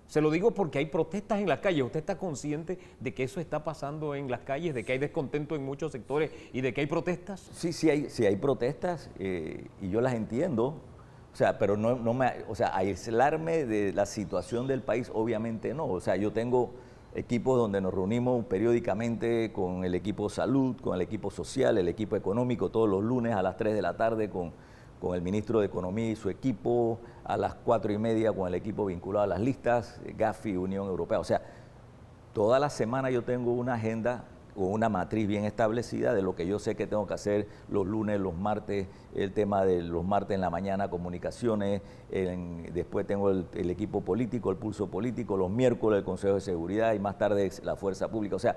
B: Se lo digo porque hay protestas en las calles. ¿Usted está consciente de que eso está pasando en las calles, de que hay descontento en muchos sectores y de que hay protestas?
G: Sí hay protestas y yo las entiendo, o sea, pero o sea, aislarme de la situación del país, obviamente no. O sea, yo tengo equipos donde nos reunimos periódicamente con el equipo salud, con el equipo social, el equipo económico, todos los lunes a las 3 de la tarde con el ministro de Economía y su equipo, a las 4:30 con el equipo vinculado a las listas, Gafi, Unión Europea. O sea, toda la semana yo tengo una agenda o una matriz bien establecida de lo que yo sé que tengo que hacer los lunes, los martes, el tema de los martes en la mañana, comunicaciones, después tengo el equipo político, el pulso político, los miércoles el Consejo de Seguridad y más tarde la Fuerza Pública. O sea,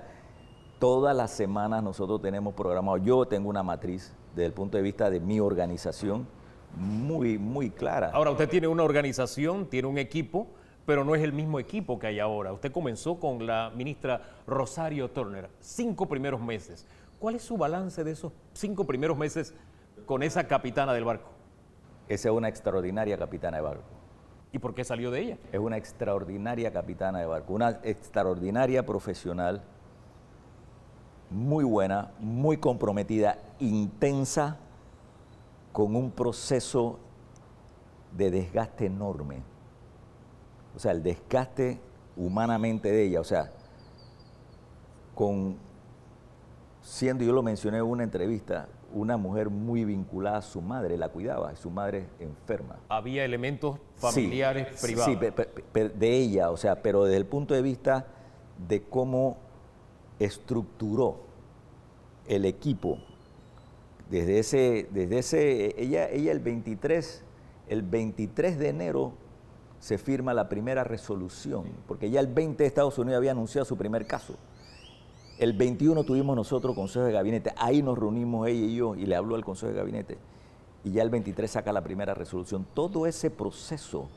G: todas las semanas nosotros tenemos programado, yo tengo una matriz desde el punto de vista de mi organización muy, muy clara.
B: Ahora, usted tiene una organización, tiene un equipo, pero no es el mismo equipo que hay ahora. Usted comenzó con la ministra Rosario Turner, 5 primeros meses. ¿Cuál es su balance de esos 5 primeros meses con esa capitana del barco?
G: Esa es una extraordinaria capitana de barco.
B: ¿Y por qué salió de ella?
G: Es una extraordinaria capitana de barco, una extraordinaria profesional, muy buena, muy comprometida, intensa, con un proceso de desgaste enorme. O sea, el desgaste humanamente de ella, o sea, siendo, yo lo mencioné en una entrevista, una mujer muy vinculada a su madre, la cuidaba, y su madre enferma.
B: Había elementos familiares privados.
G: Sí, de ella, o sea, pero desde el punto de vista de cómo estructuró el equipo, ella el 23 de enero se firma la primera resolución, porque ya el 20 de Estados Unidos había anunciado su primer caso. El 21 tuvimos nosotros consejo de gabinete, ahí nos reunimos ella y yo y le habló al consejo de gabinete y ya el 23 saca la primera resolución. Todo ese proceso,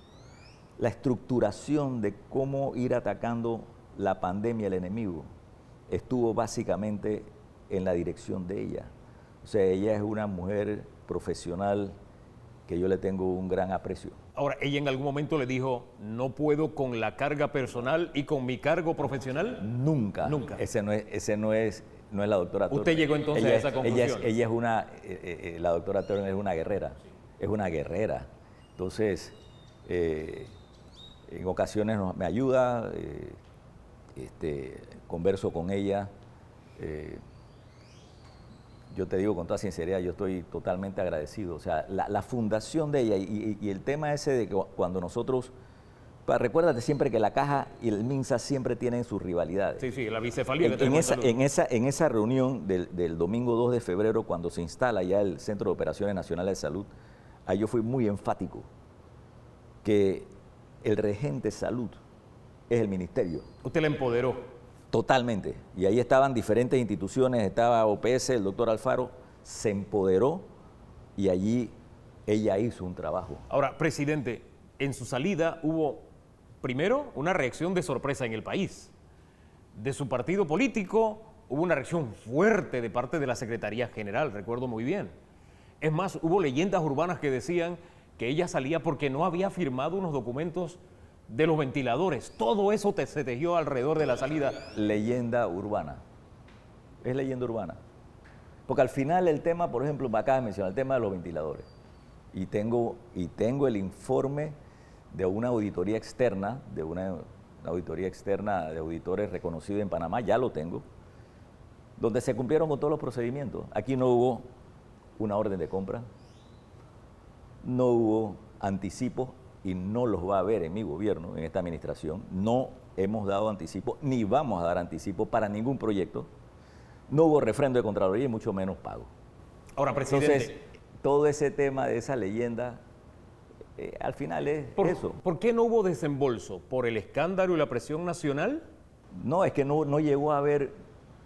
G: la estructuración de cómo ir atacando la pandemia, el enemigo, estuvo básicamente en la dirección de ella. O sea, ella es una mujer profesional que yo le tengo un gran aprecio.
B: Ahora, ella en algún momento le dijo, no puedo con la carga personal y con mi cargo profesional.
G: Nunca.
B: Nunca.
G: Ese no es la doctora Turner.
B: Usted llegó entonces a esa conclusión.
G: Ella es una, la doctora Turner es una guerrera, es una guerrera. Entonces, en ocasiones me ayuda, converso con ella. Yo te digo con toda sinceridad, yo estoy totalmente agradecido. O sea, la fundación de ella y el tema ese de que cuando nosotros... Recuérdate siempre que la Caja y el MINSA siempre tienen sus rivalidades.
B: Sí, sí, la bicefalía.
G: En esa reunión del domingo 2 de febrero, cuando se instala ya el Centro de Operaciones Nacionales de Salud, ahí yo fui muy enfático que el regente salud es el ministerio.
B: Usted la empoderó.
G: Totalmente. Y ahí estaban diferentes instituciones, estaba OPS, el doctor Alfaro, se empoderó y allí ella hizo un trabajo.
B: Ahora, presidente, en su salida hubo, primero, una reacción de sorpresa en el país. De su partido político hubo una reacción fuerte de parte de la Secretaría General, recuerdo muy bien. Es más, hubo leyendas urbanas que decían que ella salía porque no había firmado unos documentos de los ventiladores. Todo eso se tejió alrededor de la salida.
G: Leyenda urbana. Es leyenda urbana. Porque al final el tema, por ejemplo, me acabas de mencionar el tema de los ventiladores. Y tengo el informe de una auditoría externa, de auditores reconocidos en Panamá, ya lo tengo, donde se cumplieron con todos los procedimientos. Aquí no hubo una orden de compra, no hubo anticipos, y no los va a haber en mi gobierno, en esta administración. No hemos dado anticipo, ni vamos a dar anticipo para ningún proyecto. No hubo refrendo de Contraloría y mucho menos pago.
B: Ahora, presidente...
G: Entonces, todo ese tema de esa leyenda, al final es eso.
B: ¿Por qué no hubo desembolso? ¿Por el escándalo y la presión nacional?
G: No, es que no llegó a haber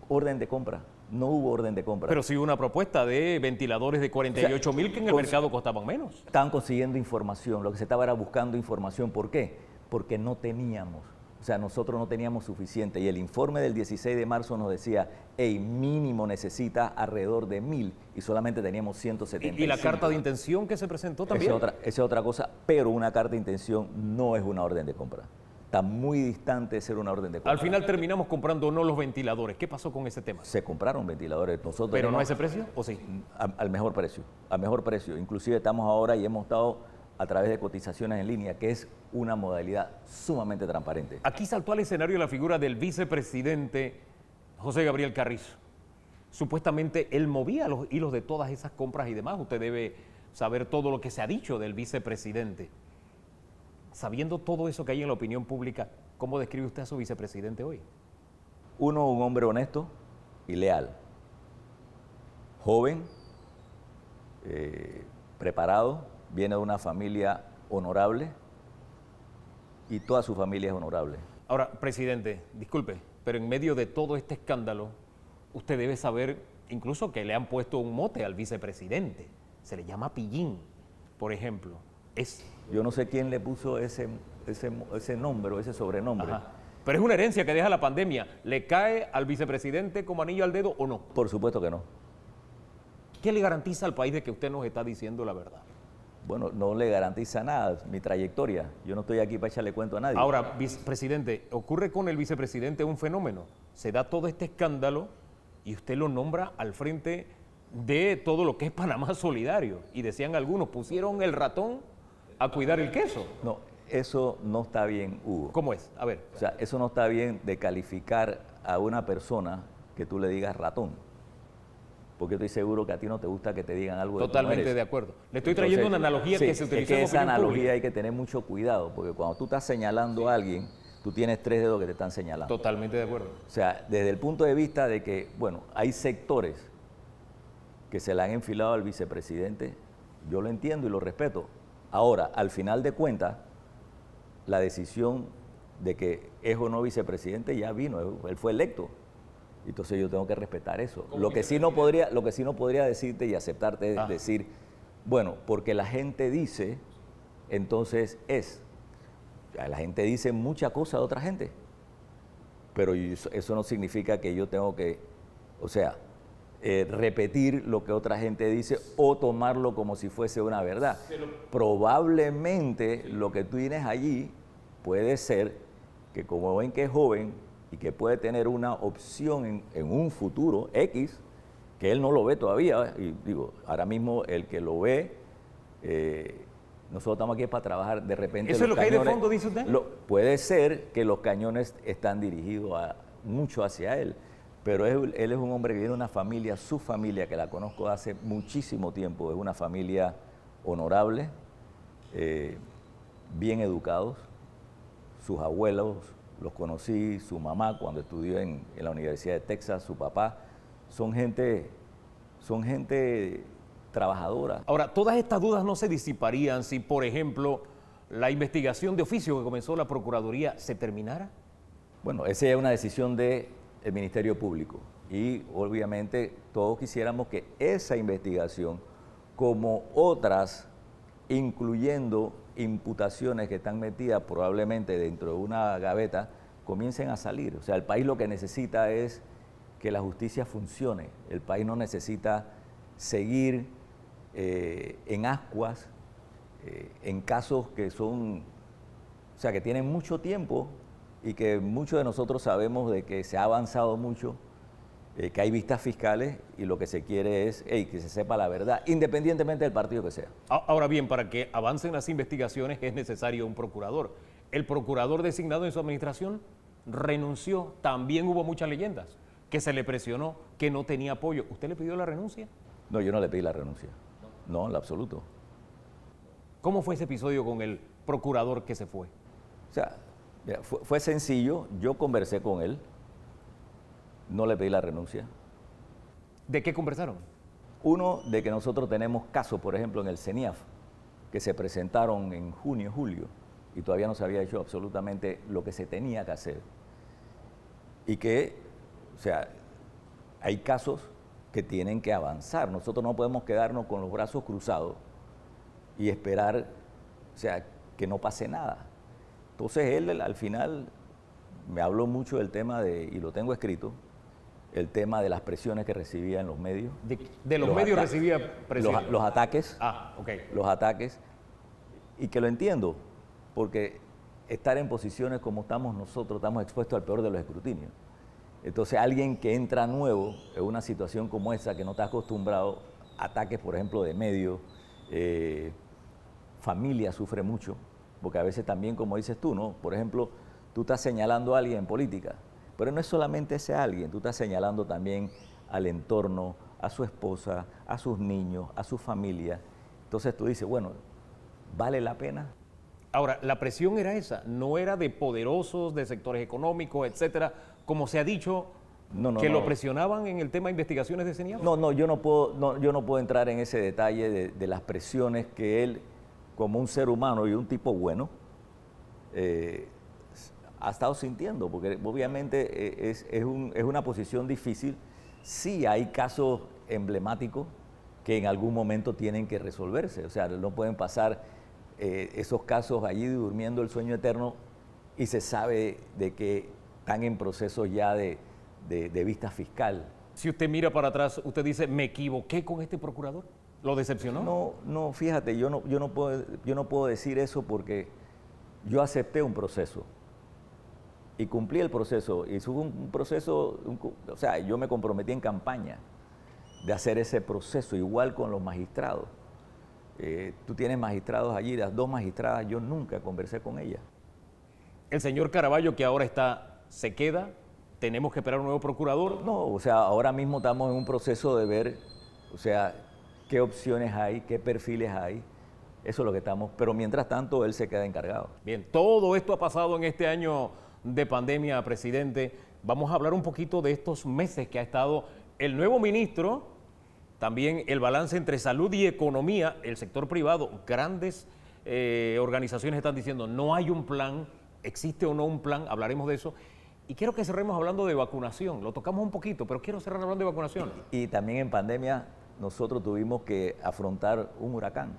G: orden de compra. No hubo orden de compra.
B: Pero sí hubo una propuesta de ventiladores de 48.000 que en el mercado costaban menos.
G: Estaban consiguiendo información, lo que se estaba era buscando información. ¿Por qué? Porque no teníamos. O sea, nosotros no teníamos suficiente. Y el informe del 16 de marzo nos decía, mínimo necesita alrededor de 1.000 y solamente teníamos 175.
B: ¿Y la carta de intención que se presentó también?
G: Esa es otra cosa, pero una carta de intención no es una orden de compra. Está muy distante de ser una orden de compra.
B: Al final terminamos comprando no los ventiladores. ¿Qué pasó con ese tema?
G: Se compraron ventiladores. Nosotros
B: ¿Pero no a ese precio o sí?
G: Al mejor precio. Inclusive estamos ahora y hemos estado a través de cotizaciones en línea, que es una modalidad sumamente transparente.
B: Aquí saltó al escenario la figura del vicepresidente José Gabriel Carrizo. Supuestamente él movía los hilos de todas esas compras y demás. Usted debe saber todo lo que se ha dicho del vicepresidente. Sabiendo todo eso que hay en la opinión pública, ¿cómo describe usted a su vicepresidente hoy?
G: Un hombre honesto y leal. Joven, preparado, viene de una familia honorable y toda su familia es honorable.
B: Ahora, presidente, disculpe, pero en medio de todo este escándalo, usted debe saber incluso que le han puesto un mote al vicepresidente. Se le llama Pillín, por ejemplo.
G: Yo no sé quién le puso ese nombre o ese sobrenombre.
B: Ajá. Pero es una herencia que deja la pandemia. ¿Le cae al vicepresidente como anillo al dedo o no?
G: Por supuesto que no.
B: ¿Qué le garantiza al país de que usted nos está diciendo la verdad?
G: Bueno, no le garantiza nada, mi trayectoria. Yo no estoy aquí para echarle cuento a nadie.
B: Ahora, vicepresidente, ocurre con el vicepresidente un fenómeno. Se da todo este escándalo y usted lo nombra al frente de todo lo que es Panamá Solidario. Y decían algunos, pusieron el ratón a cuidar el queso.
G: No, eso no está bien, Hugo.
B: ¿Cómo es? A ver.
G: O sea, eso no está bien de calificar a una persona que tú le digas ratón. Porque estoy seguro que a ti no te gusta que te digan algo de
B: Totalmente de acuerdo. Le estoy trayendo una analogía que se utiliza
G: en
B: la
G: esa
B: opinión
G: analogía
B: pública.
G: hay que tener mucho cuidado, porque cuando tú estás señalando a alguien, tú tienes 3 dedos que te están señalando.
B: Totalmente de acuerdo.
G: O sea, desde el punto de vista de que, bueno, hay sectores que se le han enfilado al vicepresidente, yo lo entiendo y lo respeto. Ahora, al final de cuentas, la decisión de que es o no vicepresidente ya vino, él fue electo. Entonces yo tengo que respetar eso. Lo que sí no podría decirte y aceptarte es decir, bueno, porque la gente dice, entonces es. La gente dice mucha cosa de otra gente, pero eso no significa que yo tengo que, o sea, repetir lo que otra gente dice o tomarlo como si fuese una verdad. Probablemente lo que tú tienes allí puede ser que como ven que es joven y que puede tener una opción en un futuro X, que él no lo ve todavía, y digo, ahora mismo el que lo ve, nosotros estamos aquí para trabajar, de repente
B: ¿Eso es lo que hay de fondo, dice usted?
G: Puede ser que los cañones están dirigidos mucho hacia él, pero él es un hombre que viene de una familia, su familia, que la conozco hace muchísimo tiempo, es una familia honorable, bien educados, sus abuelos los conocí, su mamá cuando estudió en la Universidad de Texas, su papá, son gente trabajadora.
B: Ahora, todas estas dudas no se disiparían si, por ejemplo, la investigación de oficio que comenzó la Procuraduría se terminara.
G: Bueno, esa es una decisión del Ministerio Público y obviamente todos quisiéramos que esa investigación, como otras, incluyendo imputaciones que están metidas probablemente dentro de una gaveta, comiencen a salir. O sea, el país lo que necesita es que la justicia funcione. El país no necesita seguir en ascuas, en casos que son, o sea, que tienen mucho tiempo y que muchos de nosotros sabemos de que se ha avanzado mucho, que hay vistas fiscales y lo que se quiere es que se sepa la verdad, independientemente del partido que sea.
B: Ahora bien, para que avancen las investigaciones es necesario un procurador. El procurador designado en su administración renunció. También hubo muchas leyendas, que se le presionó, que no tenía apoyo. ¿Usted le pidió la renuncia?
G: No, yo no le pedí la renuncia. No, en lo absoluto.
B: ¿Cómo fue ese episodio con el procurador que se fue?
G: O sea, mira, fue sencillo. Yo conversé con él. No le pedí la renuncia.
B: ¿De qué conversaron?
G: Uno, de que nosotros tenemos casos, por ejemplo, en el CENIAF, que se presentaron en junio, julio, y todavía no se había hecho absolutamente lo que se tenía que hacer. Y que, o sea, hay casos que tienen que avanzar. Nosotros no podemos quedarnos con los brazos cruzados y esperar, o sea, que no pase nada. Entonces él al final me habló mucho del tema y lo tengo escrito, el tema de las presiones que recibía en los medios.
B: ¿De los medios recibía presiones?
G: Los ataques.
B: Ah, ok.
G: Los ataques. Y que lo entiendo, porque estar en posiciones como estamos nosotros, estamos expuestos al peor de los escrutinios. Entonces alguien que entra nuevo en una situación como esa, que no está acostumbrado, ataques por ejemplo de medios, familia sufre mucho, porque a veces también, como dices tú, ¿no? Por ejemplo, tú estás señalando a alguien en política, pero no es solamente ese alguien, tú estás señalando también al entorno, a su esposa, a sus niños, a su familia. Entonces tú dices, bueno, ¿vale la pena?
B: Ahora, la presión era esa, no era de poderosos, de sectores económicos, etcétera, como se ha dicho, lo presionaban en el tema de investigaciones de CENIAF.
G: No, yo no puedo entrar en ese detalle de las presiones que él, como un ser humano y un tipo bueno, ha estado sintiendo, porque obviamente es una posición difícil. Sí hay casos emblemáticos que en algún momento tienen que resolverse, o sea, no pueden pasar esos casos allí durmiendo el sueño eterno y se sabe de que están en procesos ya de vista fiscal.
B: Si usted mira para atrás, usted dice, ¿me equivoqué con este procurador? ¿Lo decepcionó?
G: No, fíjate, yo no puedo decir eso porque yo acepté un proceso y cumplí el proceso. Y fue un proceso, o sea, yo me comprometí en campaña de hacer ese proceso, igual con los magistrados. Tú tienes magistrados allí, las dos magistradas, yo nunca conversé con ellas.
B: El señor Caraballo, que ahora se queda, ¿tenemos que esperar un nuevo procurador?
G: No, o sea, ahora mismo estamos en un proceso de ver, o sea, qué opciones hay, qué perfiles hay. Eso es lo que estamos, pero mientras tanto él se queda encargado.
B: Bien, todo esto ha pasado en este año de pandemia, presidente. Vamos a hablar un poquito de estos meses que ha estado el nuevo ministro, también el balance entre salud y economía, el sector privado. Grandes organizaciones están diciendo no hay un plan, existe o no un plan, hablaremos de eso. Y quiero que cerremos hablando de vacunación. Lo tocamos un poquito, pero quiero cerrar hablando de vacunación.
G: Y también en pandemia nosotros tuvimos que afrontar un huracán.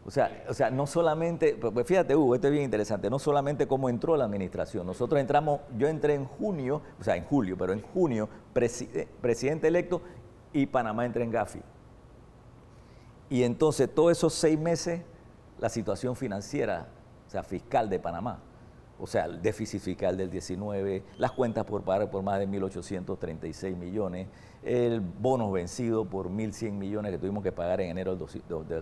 G: O sea, no solamente, pues fíjate Hugo, esto es bien interesante, no solamente cómo entró la administración. Nosotros entramos, yo entré en junio, o sea en julio, pero en junio, presidente electo y Panamá entra en Gafi. Y entonces todos esos 6 meses, la situación financiera, o sea, fiscal de Panamá, o sea, el déficit fiscal del 19, las cuentas por pagar por más de 1.836 millones, el bonos vencido por 1.100 millones que tuvimos que pagar en enero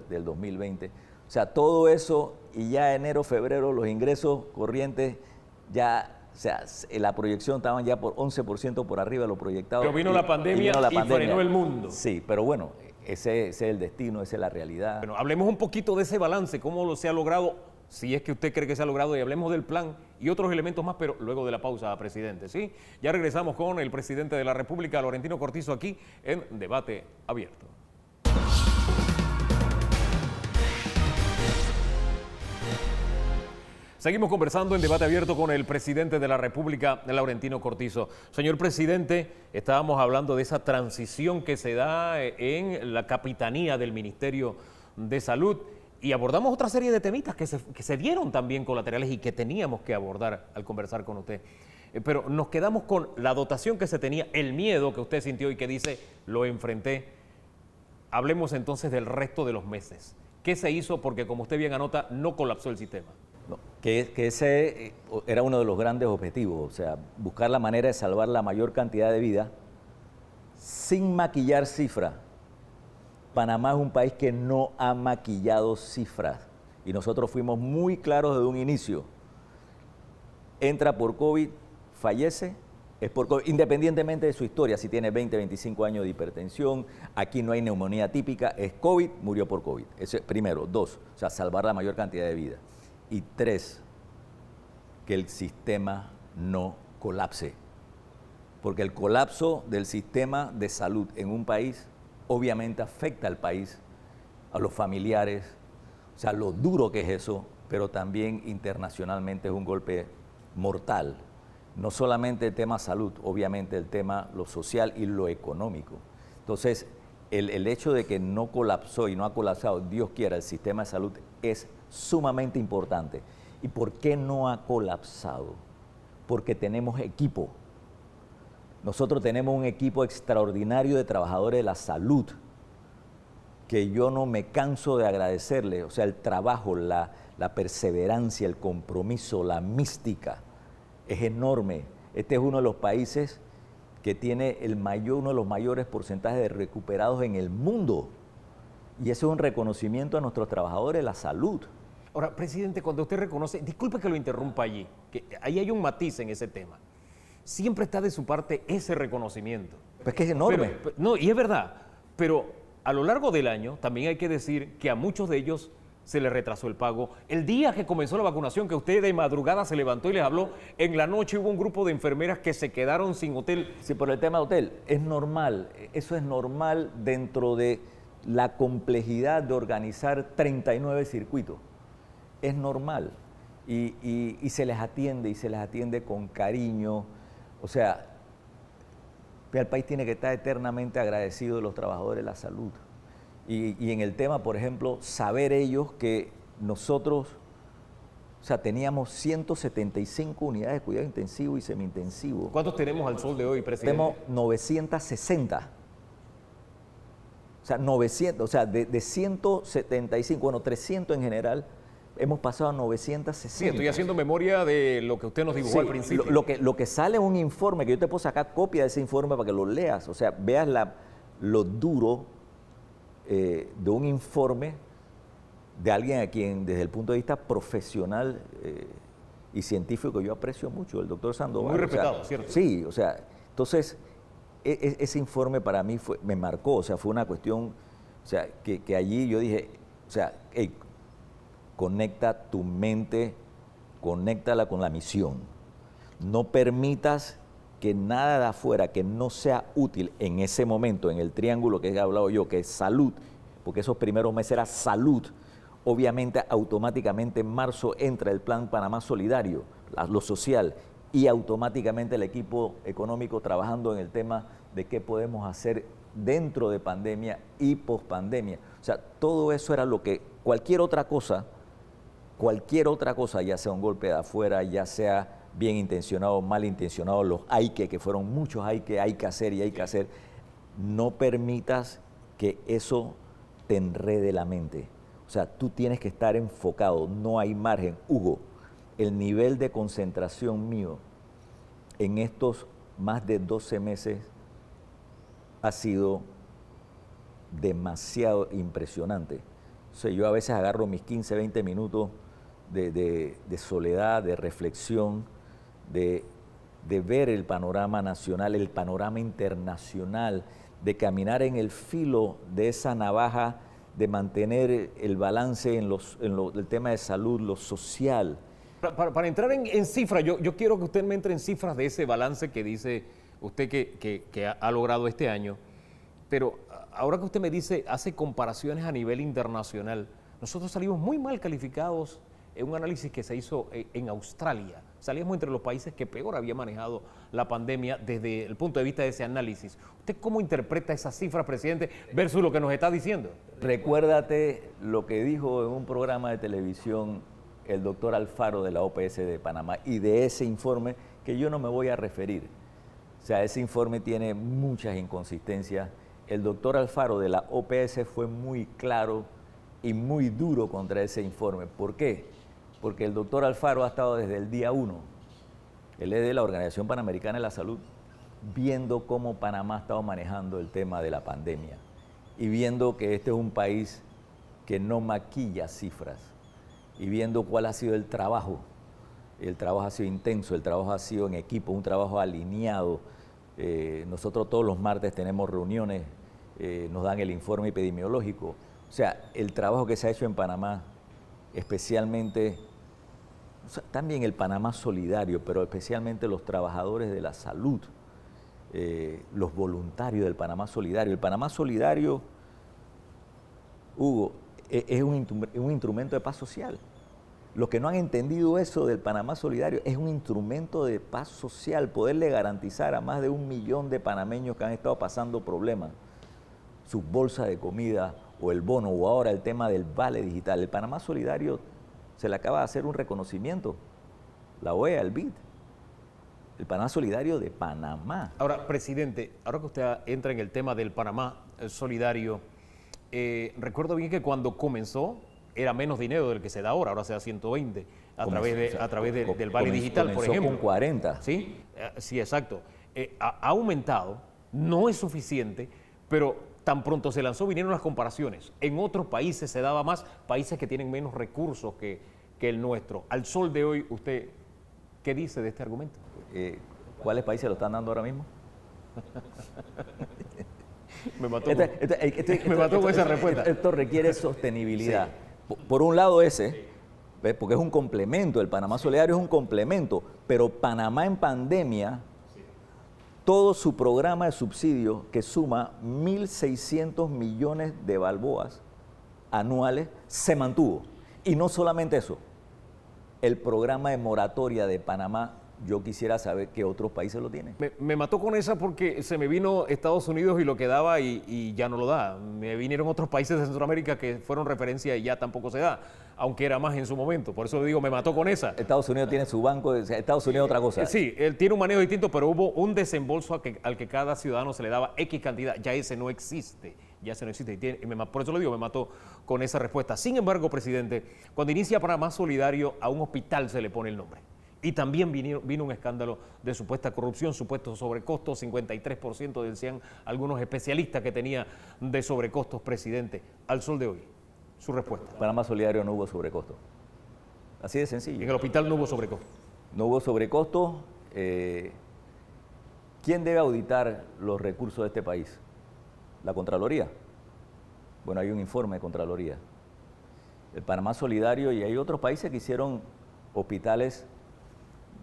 G: del 2020. O sea, todo eso, y ya enero, febrero, los ingresos corrientes ya, o sea, la proyección estaban ya por 11% por arriba de lo proyectado.
B: Pero vino la pandemia y frenó el mundo.
G: Sí, pero bueno, ese es el destino, esa es la realidad.
B: Bueno, hablemos un poquito de ese balance, cómo se ha logrado, si es que usted cree que se ha logrado, y hablemos del plan y otros elementos más, pero luego de la pausa, presidente. ¿Sí? Ya regresamos con el presidente de la República, Laurentino Cortizo, aquí en Debate Abierto. Seguimos conversando en Debate Abierto con el presidente de la República, Laurentino Cortizo. Señor presidente, estábamos hablando de esa transición que se da en la capitanía del Ministerio de Salud y abordamos otra serie de temitas que se dieron también colaterales y que teníamos que abordar al conversar con usted. Pero nos quedamos con la dotación que se tenía, el miedo que usted sintió y que dice, lo enfrenté. Hablemos entonces del resto de los meses. ¿Qué se hizo? Porque como usted bien anota, no colapsó el sistema.
G: No, que ese era uno de los grandes objetivos, o sea, buscar la manera de salvar la mayor cantidad de vidas sin maquillar cifras. Panamá es un país que no ha maquillado cifras y nosotros fuimos muy claros desde un inicio. Entra por COVID, fallece, es por COVID, independientemente de su historia, si tiene 20, 25 años de hipertensión, aquí no hay neumonía típica, es COVID, murió por COVID. Eso es primero. 2, o sea, salvar la mayor cantidad de vidas. Y 3, que el sistema no colapse. Porque el colapso del sistema de salud en un país obviamente afecta al país, a los familiares, o sea, lo duro que es eso, pero también internacionalmente es un golpe mortal. No solamente el tema salud, obviamente el tema lo social y lo económico. Entonces, el hecho de que no colapsó y no ha colapsado, Dios quiera, el sistema de salud es sumamente importante. ¿Y por qué no ha colapsado? Porque tenemos equipo. Nosotros tenemos un equipo extraordinario de trabajadores de la salud, que yo no me canso de agradecerle, o sea, el trabajo, la perseverancia, el compromiso, la mística, es enorme. Este es uno de los países que tiene uno de los mayores porcentajes de recuperados en el mundo. Y eso es un reconocimiento a nuestros trabajadores de la salud.
B: Ahora, presidente, cuando usted reconoce, disculpe que lo interrumpa allí, que ahí hay un matiz en ese tema. Siempre está de su parte ese reconocimiento.
G: Pues que es enorme.
B: No, y es verdad, pero a lo largo del año también hay que decir que a muchos de ellos se les retrasó el pago. El día que comenzó la vacunación, que usted de madrugada se levantó y les habló, en la noche hubo un grupo de enfermeras que se quedaron sin hotel.
G: Sí, por el tema de hotel, es normal, eso es normal dentro de la complejidad de organizar 39 circuitos. Es normal y se les atiende con cariño. O sea, el país tiene que estar eternamente agradecido de los trabajadores de la salud. Y en el tema, por ejemplo, saber ellos que nosotros, o sea, teníamos 175 unidades de cuidado intensivo y semi-intensivo.
B: ¿Cuántos tenemos al sol de hoy, presidente?
G: Tenemos 960. O sea, 900, o sea, de 175, bueno, 300 en general, hemos pasado a 960.
B: Sí, estoy haciendo memoria de lo que usted nos dibujó al principio.
G: Lo que sale en un informe, que yo te puedo sacar copia de ese informe para que lo leas, o sea, veas lo duro de un informe de alguien a quien desde el punto de vista profesional y científico yo aprecio mucho, el doctor Sandoval.
B: Muy respetado, ¿cierto?
G: Sí, o sea, entonces ese informe para mí me marcó, o sea, fue una cuestión, o sea, que allí yo dije, o sea, hey, conecta tu mente, conéctala con la misión. No permitas que nada de afuera que no sea útil en ese momento, en el triángulo que he hablado yo, que es salud, porque esos primeros meses era salud. Obviamente, automáticamente en marzo entra el Plan Panamá Solidario, lo social, y automáticamente el equipo económico trabajando en el tema de qué podemos hacer dentro de pandemia y pospandemia. O sea, todo eso era lo que cualquier otra cosa, ya sea un golpe de afuera, ya sea bien intencionado, mal intencionado, los hay que fueron muchos hay que hacer y hay que hacer, no permitas que eso te enrede la mente. O sea, tú tienes que estar enfocado, no hay margen. Hugo, el nivel de concentración mío en estos más de 12 meses ha sido demasiado impresionante. O sea, yo a veces agarro mis 15, 20 minutos de soledad, de reflexión, de ver el panorama nacional, el panorama internacional, de caminar en el filo de esa navaja, de mantener el balance en el tema de salud, lo social.
B: Para entrar en cifras, yo quiero que usted me entre en cifras de ese balance que dice usted que ha logrado este año. Pero ahora que usted me dice, hace comparaciones a nivel internacional, nosotros salimos muy mal calificados en un análisis que se hizo en Australia. Salimos entre los países que peor había manejado la pandemia desde el punto de vista de ese análisis. ¿Usted cómo interpreta esas cifras, presidente, versus lo que nos está diciendo?
G: Recuérdate lo que dijo en un programa de televisión el doctor Alfaro de la OPS de Panamá y de ese informe que yo no me voy a referir. O sea, ese informe tiene muchas inconsistencias. El doctor Alfaro de la OPS fue muy claro y muy duro contra ese informe. ¿Por qué? Porque el doctor Alfaro ha estado desde el día 1, él es de la Organización Panamericana de la Salud, viendo cómo Panamá ha estado manejando el tema de la pandemia y viendo que este es un país que no maquilla cifras y viendo cuál ha sido el trabajo. El trabajo ha sido intenso, el trabajo ha sido en equipo, un trabajo alineado. Nosotros todos los martes tenemos reuniones, nos dan el informe epidemiológico. O sea, el trabajo que se ha hecho en Panamá, especialmente, o sea, también el Panamá solidario, pero especialmente los trabajadores de la salud, los voluntarios del Panamá solidario. El Panamá solidario, Hugo, es un instrumento de paz social. Los que no han entendido eso del Panamá solidario, es un instrumento de paz social, poderle garantizar a más de 1 millón de panameños que han estado pasando problemas sus bolsas de comida o el bono, o ahora el tema del vale digital. El Panamá solidario se le acaba de hacer un reconocimiento, la OEA, el BID, el Panamá solidario de Panamá.
B: Ahora, presidente, ahora que usted entra en el tema del Panamá solidario, recuerdo bien que cuando comenzó era menos dinero del que se da ahora se da 120 a través del vale digital, por ejemplo.
G: Con 40.
B: Sí, sí, exacto. Ha aumentado, no es suficiente, pero tan pronto se lanzó vinieron las comparaciones. En otros países se daba más, países que tienen menos recursos que el nuestro. Al sol de hoy, ¿usted qué dice de este argumento?
G: ¿Cuáles países lo están dando ahora mismo?
B: Me mató con esa respuesta.
G: Esto requiere sostenibilidad. Sí. Por un lado ese, porque es un complemento, el Panamá solidario es un complemento, pero Panamá en pandemia, todo su programa de subsidio que suma 1.600 millones de balboas anuales se mantuvo. Y no solamente eso, el programa de moratoria de Panamá, yo quisiera saber qué otros países lo tienen.
B: Me mató con esa porque se me vino Estados Unidos y lo que daba y ya no lo da. Me vinieron otros países de Centroamérica que fueron referencia y ya tampoco se da, aunque era más en su momento. Por eso digo, me mató con esa.
G: Estados Unidos tiene su banco, Estados Unidos otra cosa.
B: Sí, él tiene un manejo distinto, pero hubo un desembolso al que cada ciudadano se le daba X cantidad. Ya ese no existe. Ya ese no existe. Por eso lo digo, me mató con esa respuesta. Sin embargo, presidente, cuando inicia Panamá Solidario, a un hospital se le pone el nombre. Y también vino un escándalo de supuesta corrupción, supuestos sobrecostos, 53% decían algunos especialistas que tenía de sobrecostos, presidente. Al sol de hoy, su respuesta.
G: Panamá Solidario no hubo sobrecosto. Así de sencillo.
B: En el hospital no hubo sobrecosto.
G: No hubo sobrecosto. ¿Quién debe auditar los recursos de este país? ¿La Contraloría? Bueno, hay un informe de Contraloría. El Panamá Solidario, y hay otros países que hicieron hospitales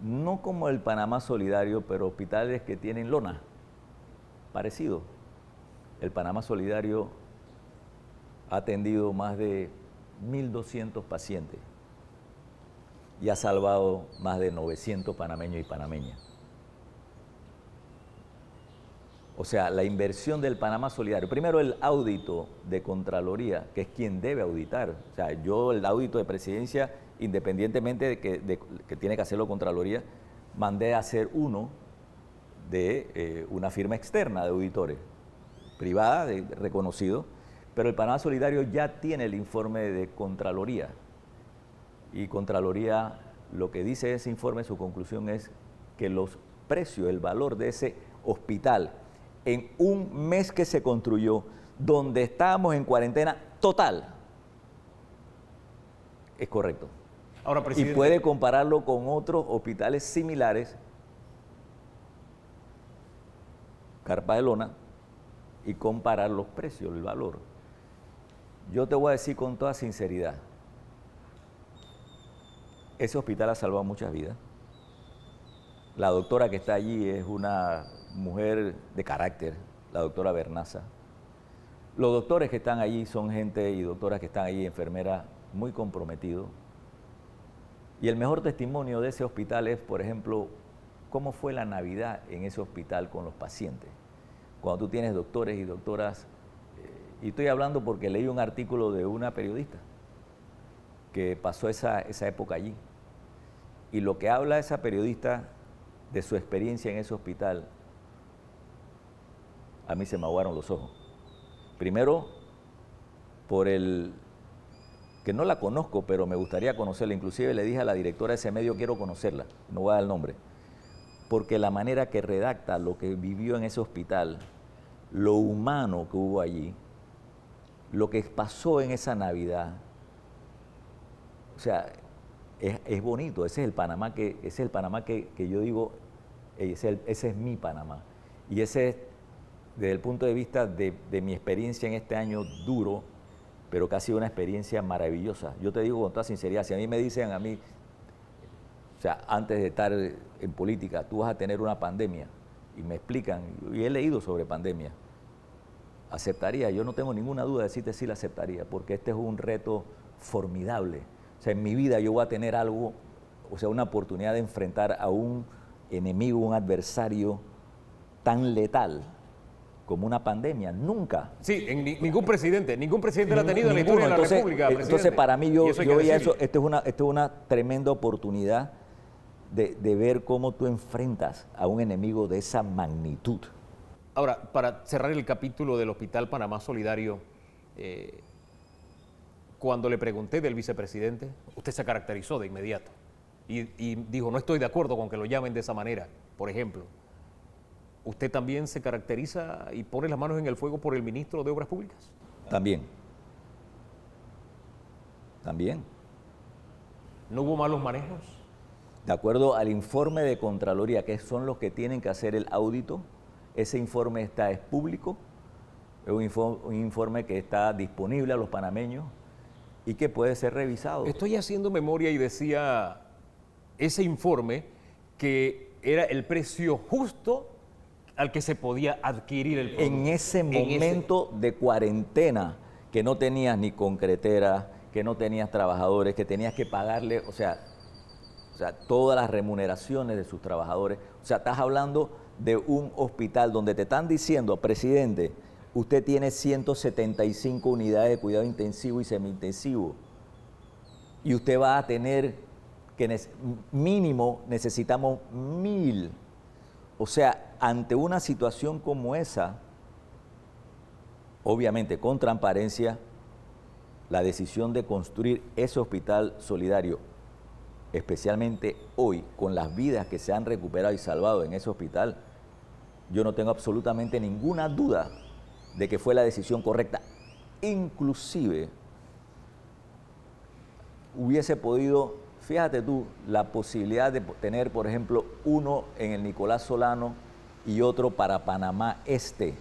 G: no como el Panamá Solidario, pero hospitales que tienen lona, parecido. El Panamá Solidario ha atendido más de 1.200 pacientes y ha salvado más de 900 panameños y panameñas. O sea, la inversión del Panamá Solidario, primero el audito de Contraloría, que es quien debe auditar. O sea, yo el audito de presidencia, independientemente de que tiene que hacerlo Contraloría, mandé a hacer uno de una firma externa de auditores. privada, reconocido, pero el Panamá Solidario ya tiene el informe de Contraloría. Y Contraloría, lo que dice ese informe, su conclusión es que los precios, el valor de ese hospital, en un mes que se construyó, donde estábamos en cuarentena total, es correcto.
B: Ahora, presidente,
G: y puede compararlo con otros hospitales similares, Carpa de Lona, y comparar los precios, el valor. Yo te voy a decir con toda sinceridad, ese hospital ha salvado muchas vidas. La doctora que está allí es una mujer de carácter, la doctora Bernaza. Los doctores que están allí son gente y doctoras que están allí, enfermeras muy comprometidos. Y el mejor testimonio de ese hospital es, por ejemplo, cómo fue la Navidad en ese hospital con los pacientes. Cuando tú tienes doctores y doctoras, y estoy hablando porque leí un artículo de una periodista que pasó esa época allí. Y lo que habla esa periodista de su experiencia en ese hospital, a mí se me aguaron los ojos. Primero, por el que no la conozco, pero me gustaría conocerla. Inclusive le dije a la directora de ese medio, quiero conocerla, no voy a dar el nombre. Porque la manera que redacta lo que vivió en ese hospital, lo humano que hubo allí, lo que pasó en esa Navidad, o sea, es bonito. Ese es el Panamá que yo digo, ese es mi Panamá. Y ese es, desde el punto de vista de mi experiencia en este año duro, pero que ha sido una experiencia maravillosa. Yo te digo con toda sinceridad, si a mí me dicen o sea, antes de estar en política, tú vas a tener una pandemia, y me explican, y he leído sobre pandemia, aceptaría, yo no tengo ninguna duda de decirte sí la aceptaría, porque este es un reto formidable. O sea, en mi vida yo voy a tener algo, o sea, una oportunidad de enfrentar a un enemigo, un adversario tan letal como una pandemia. Nunca.
B: Sí, ningún presidente la ha tenido en la historia de la República.
G: Entonces, para mí, yo veía eso, esto es una tremenda oportunidad de ver cómo tú enfrentas a un enemigo de esa magnitud.
B: Ahora, para cerrar el capítulo del Hospital Panamá Solidario, cuando le pregunté del vicepresidente, usted se caracterizó de inmediato y dijo, no estoy de acuerdo con que lo llamen de esa manera, por ejemplo. ¿Usted también se caracteriza y pone las manos en el fuego por el ministro de Obras Públicas?
G: También.
B: ¿No hubo malos manejos?
G: De acuerdo al informe de Contraloría, que son los que tienen que hacer el audito, ese informe es público, es un informe que está disponible a los panameños y que puede ser revisado.
B: Estoy haciendo memoria y decía ese informe que era el precio justo al que se podía adquirir el producto.
G: En ese momento de cuarentena, que no tenías ni concretera, que no tenías trabajadores, que tenías que pagarle, o sea, todas las remuneraciones de sus trabajadores. O sea, estás hablando de un hospital donde te están diciendo, presidente, usted tiene 175 unidades de cuidado intensivo y semi-intensivo, y usted va a tener que mínimo necesitamos 1000. O sea, ante una situación como esa, obviamente con transparencia, la decisión de construir ese hospital solidario, especialmente hoy, con las vidas que se han recuperado y salvado en ese hospital, yo no tengo absolutamente ninguna duda de que fue la decisión correcta. Inclusive, hubiese podido, fíjate tú, la posibilidad de tener, por ejemplo, uno en el Nicolás Solano y otro para Panamá Este,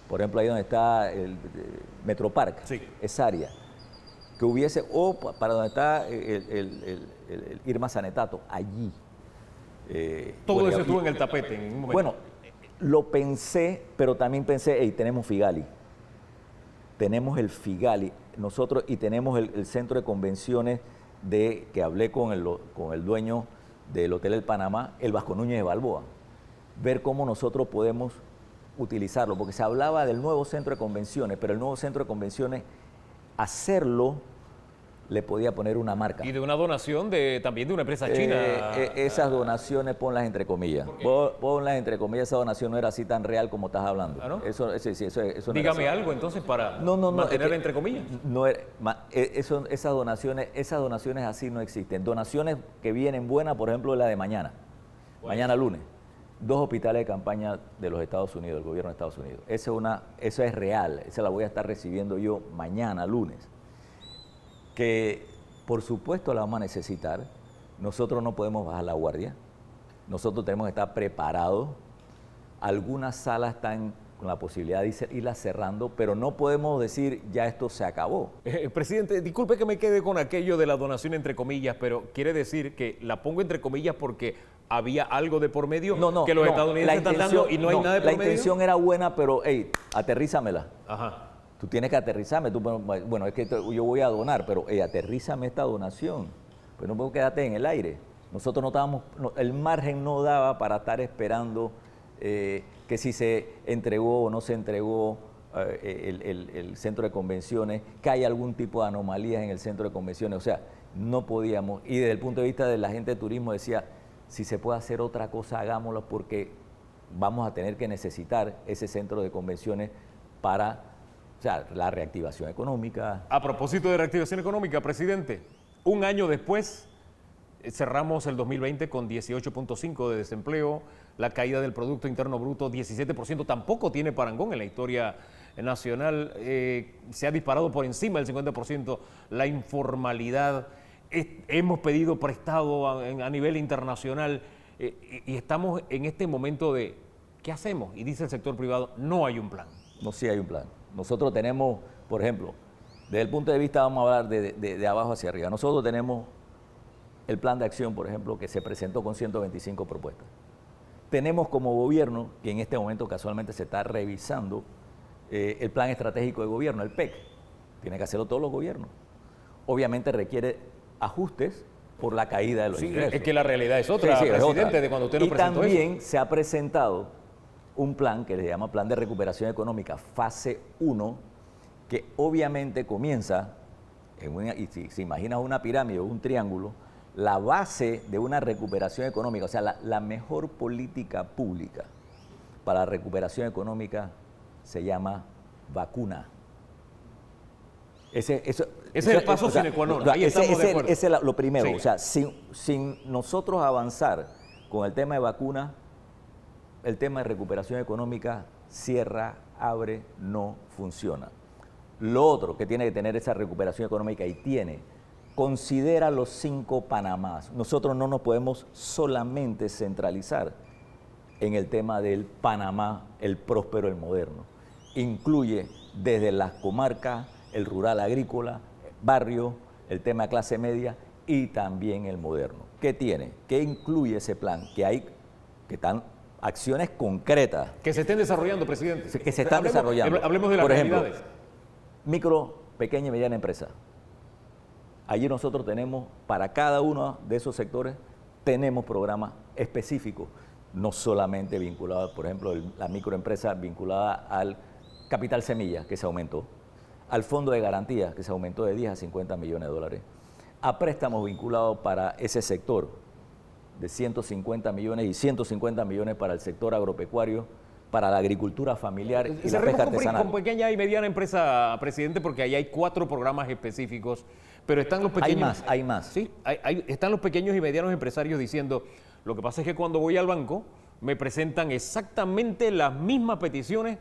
G: por ejemplo, ahí donde está el Metropark,
B: sí,
G: esa área, que hubiese, o para donde está el Irma Sanetato, allí.
B: Todo eso estuvo en el tapete en un momento.
G: Bueno, lo pensé, pero también pensé, hey, tenemos Figali, tenemos el Figali, nosotros, y tenemos el centro de convenciones que hablé con el dueño del Hotel del Panamá, el Vasco Núñez de Balboa, ver cómo nosotros podemos utilizarlo, porque se hablaba del nuevo centro de convenciones, pero el nuevo centro de convenciones, hacerlo, le podía poner una marca.
B: Y de una donación también de una empresa china.
G: Esas donaciones ponlas entre comillas. Ponlas entre comillas, esa donación no era así tan real como estás hablando.
B: ¿Ah, no?
G: Eso no
B: Dígame
G: era
B: algo entonces para
G: mantener
B: entre comillas.
G: No, esas donaciones así no existen. Donaciones que vienen buenas, por ejemplo, la de mañana. Mañana lunes. 2 hospitales de campaña de los Estados Unidos, del gobierno de Estados Unidos. Eso es real, esa la voy a estar recibiendo yo mañana, lunes. Que por supuesto la vamos a necesitar, nosotros no podemos bajar la guardia, nosotros tenemos que estar preparados. Algunas salas están con la posibilidad de irlas cerrando, pero no podemos decir ya esto se acabó.
B: Presidente, disculpe que me quede con aquello de la donación entre comillas, pero quiere decir que la pongo entre comillas porque había algo de por medio que los estadounidenses están dando y no hay nada de por medio.
G: La intención era buena, pero hey, aterrízamela.
B: Ajá.
G: Tú tienes que aterrizarme. Bueno, es que yo voy a donar, pero hey, aterrízame esta donación. Pues no puedo quedarte en el aire. Nosotros no estábamos, el margen no daba para estar esperando que si se entregó o no se entregó el centro de convenciones, que hay algún tipo de anomalías en el centro de convenciones. O sea, no podíamos. Y desde el punto de vista de la gente de turismo decía, si se puede hacer otra cosa, hagámoslo porque vamos a tener que necesitar ese centro de convenciones para la reactivación económica.
B: A propósito de reactivación económica, presidente, un año después cerramos el 2020 con 18.5 de desempleo, la caída del Producto Interno Bruto 17%, tampoco tiene parangón en la historia nacional, se ha disparado por encima del 50% la informalidad. Hemos pedido prestado a nivel internacional y estamos en este momento de ¿qué hacemos? Y dice el sector privado, no hay un plan.
G: No, sí hay un plan. Nosotros tenemos, por ejemplo, desde el punto de vista, vamos a hablar de abajo hacia arriba. Nosotros tenemos el plan de acción, por ejemplo, que se presentó con 125 propuestas. Tenemos como gobierno, que en este momento casualmente se está revisando, el plan estratégico de gobierno, el PEC. Tiene que hacerlo todos los gobiernos. Obviamente requiere ajustes por la caída de los ingresos.
B: Es que la realidad es otra, presidente, de cuando usted nos presentó eso.
G: Y también se ha presentado un plan que se llama Plan de Recuperación Económica, fase 1, que obviamente comienza, y si se imagina una pirámide o un triángulo, la base de una recuperación económica, o sea, la mejor política pública para la recuperación económica se llama vacuna. Ese
B: es el paso sine qua non. Ahí estamos de acuerdo.
G: Ese es lo primero.
B: Sí.
G: O sea, sin nosotros avanzar con el tema de vacuna, el tema de recuperación económica cierra, abre, no funciona. Lo otro que tiene que tener esa recuperación económica y considera los 5 Panamás. Nosotros no nos podemos solamente centralizar en el tema del Panamá, el próspero, el moderno. Incluye desde las comarcas, el rural agrícola, barrio, el tema de clase media y también el moderno. ¿Qué tiene? ¿Qué incluye ese plan? Que están acciones concretas.
B: Que se estén desarrollando, presidente.
G: Que se están desarrollando.
B: Hablemos de las realidades.
G: Micro, pequeña y mediana empresa. Allí nosotros tenemos, para cada uno de esos sectores, tenemos programas específicos, no solamente vinculados, por ejemplo, la microempresa vinculada al capital semilla, que se aumentó, al fondo de garantía, que se aumentó de 10 a 50 millones de dólares, a préstamos vinculados para ese sector de 150 millones y 150 millones para el sector agropecuario, para la agricultura familiar y la pesca artesanal.
B: Con pequeña y mediana empresa, presidente, porque ahí hay 4 programas específicos, pero están los pequeños.
G: Hay más.
B: Sí, están los pequeños y medianos empresarios diciendo, lo que pasa es que cuando voy al banco me presentan exactamente las mismas peticiones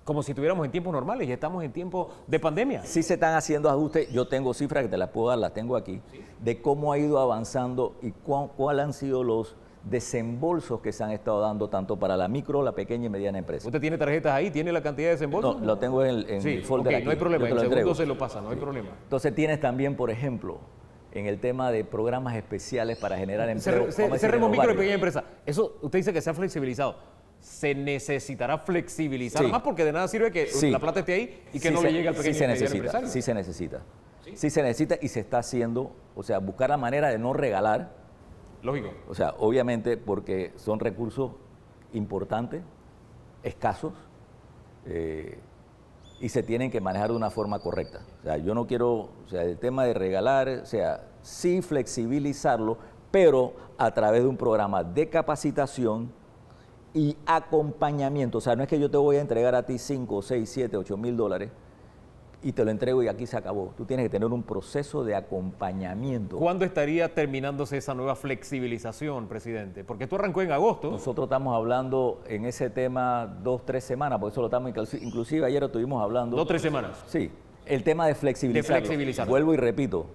B: como si estuviéramos en tiempos normales y estamos en tiempos de pandemia.
G: Sí se están haciendo ajustes, yo tengo cifras que te las puedo dar, las tengo aquí, de cómo ha ido avanzando y cuáles han sido los desembolsos que se han estado dando tanto para la micro, la pequeña y mediana empresa.
B: ¿Usted tiene tarjetas ahí? ¿Tiene la cantidad de desembolsos?
G: No, lo tengo en el folder aquí.
B: No hay problema, en
G: segundo
B: se lo pasa, no hay problema.
G: Entonces tienes también, por ejemplo, en el tema de programas especiales para generar empleo.
B: Cerremos micro y pequeña empresa. Eso usted dice que se ha flexibilizado. Se necesitará flexibilizar más porque de nada sirve que la plata esté ahí y que no le llegue al pequeño y mediano empresario.
G: Sí se necesita y se está haciendo, o sea, buscar la manera de no regalar.
B: Lógico.
G: O sea, obviamente porque son recursos importantes, escasos, y se tienen que manejar de una forma correcta. O sea, yo no quiero, o sea, el tema de regalar, o sea, sí flexibilizarlo, pero a través de un programa de capacitación y acompañamiento. O sea, no es que yo te voy a entregar a ti 5, 6, 7, 8 mil dólares y te lo entrego y aquí se acabó. Tú tienes que tener un proceso de acompañamiento.
B: ¿Cuándo estaría terminándose esa nueva flexibilización, presidente? Porque esto arrancó en agosto.
G: Nosotros estamos hablando en ese tema 2, 3 semanas, porque eso lo estamos, inclusive ayer estuvimos hablando.
B: 2, 3 semanas.
G: Sí, el tema de flexibilizar. Vuelvo y repito,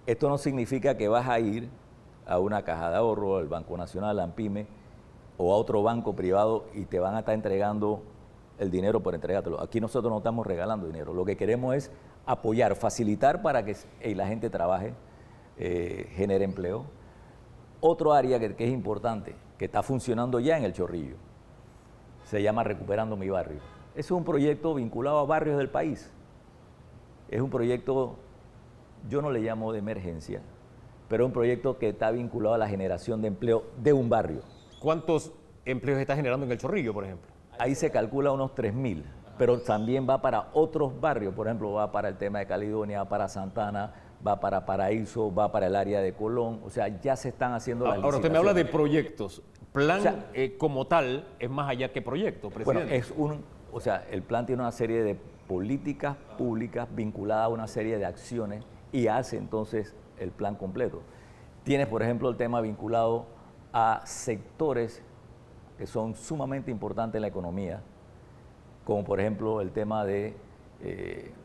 G: esto no significa que vas a ir a una caja de ahorro, al Banco Nacional, a ANPYME o a otro banco privado y te van a estar entregando el dinero por entregártelo. Aquí nosotros no estamos regalando dinero. Lo que queremos es apoyar, facilitar para que la gente trabaje, genere empleo. Otro área que es importante, que está funcionando ya en El Chorrillo, se llama Recuperando Mi Barrio. Es un proyecto vinculado a barrios del país. Es un proyecto, yo no le llamo de emergencia, pero es un proyecto que está vinculado a la generación de empleo de un barrio.
B: ¿Cuántos empleos está generando en El Chorrillo, por ejemplo?
G: Ahí se calcula unos 3.000, pero también va para otros barrios, por ejemplo, va para el tema de Caledonia, va para Santana, va para Paraíso, va para el área de Colón, o sea, ya se están haciendo las
B: Ahora, usted me habla de proyectos. Plan como tal es más allá que proyecto, presidente.
G: Bueno, el plan tiene una serie de políticas públicas vinculadas a una serie de acciones y hace entonces el plan completo. Tienes, por ejemplo, el tema vinculado a sectores que son sumamente importantes en la economía, como por ejemplo el tema de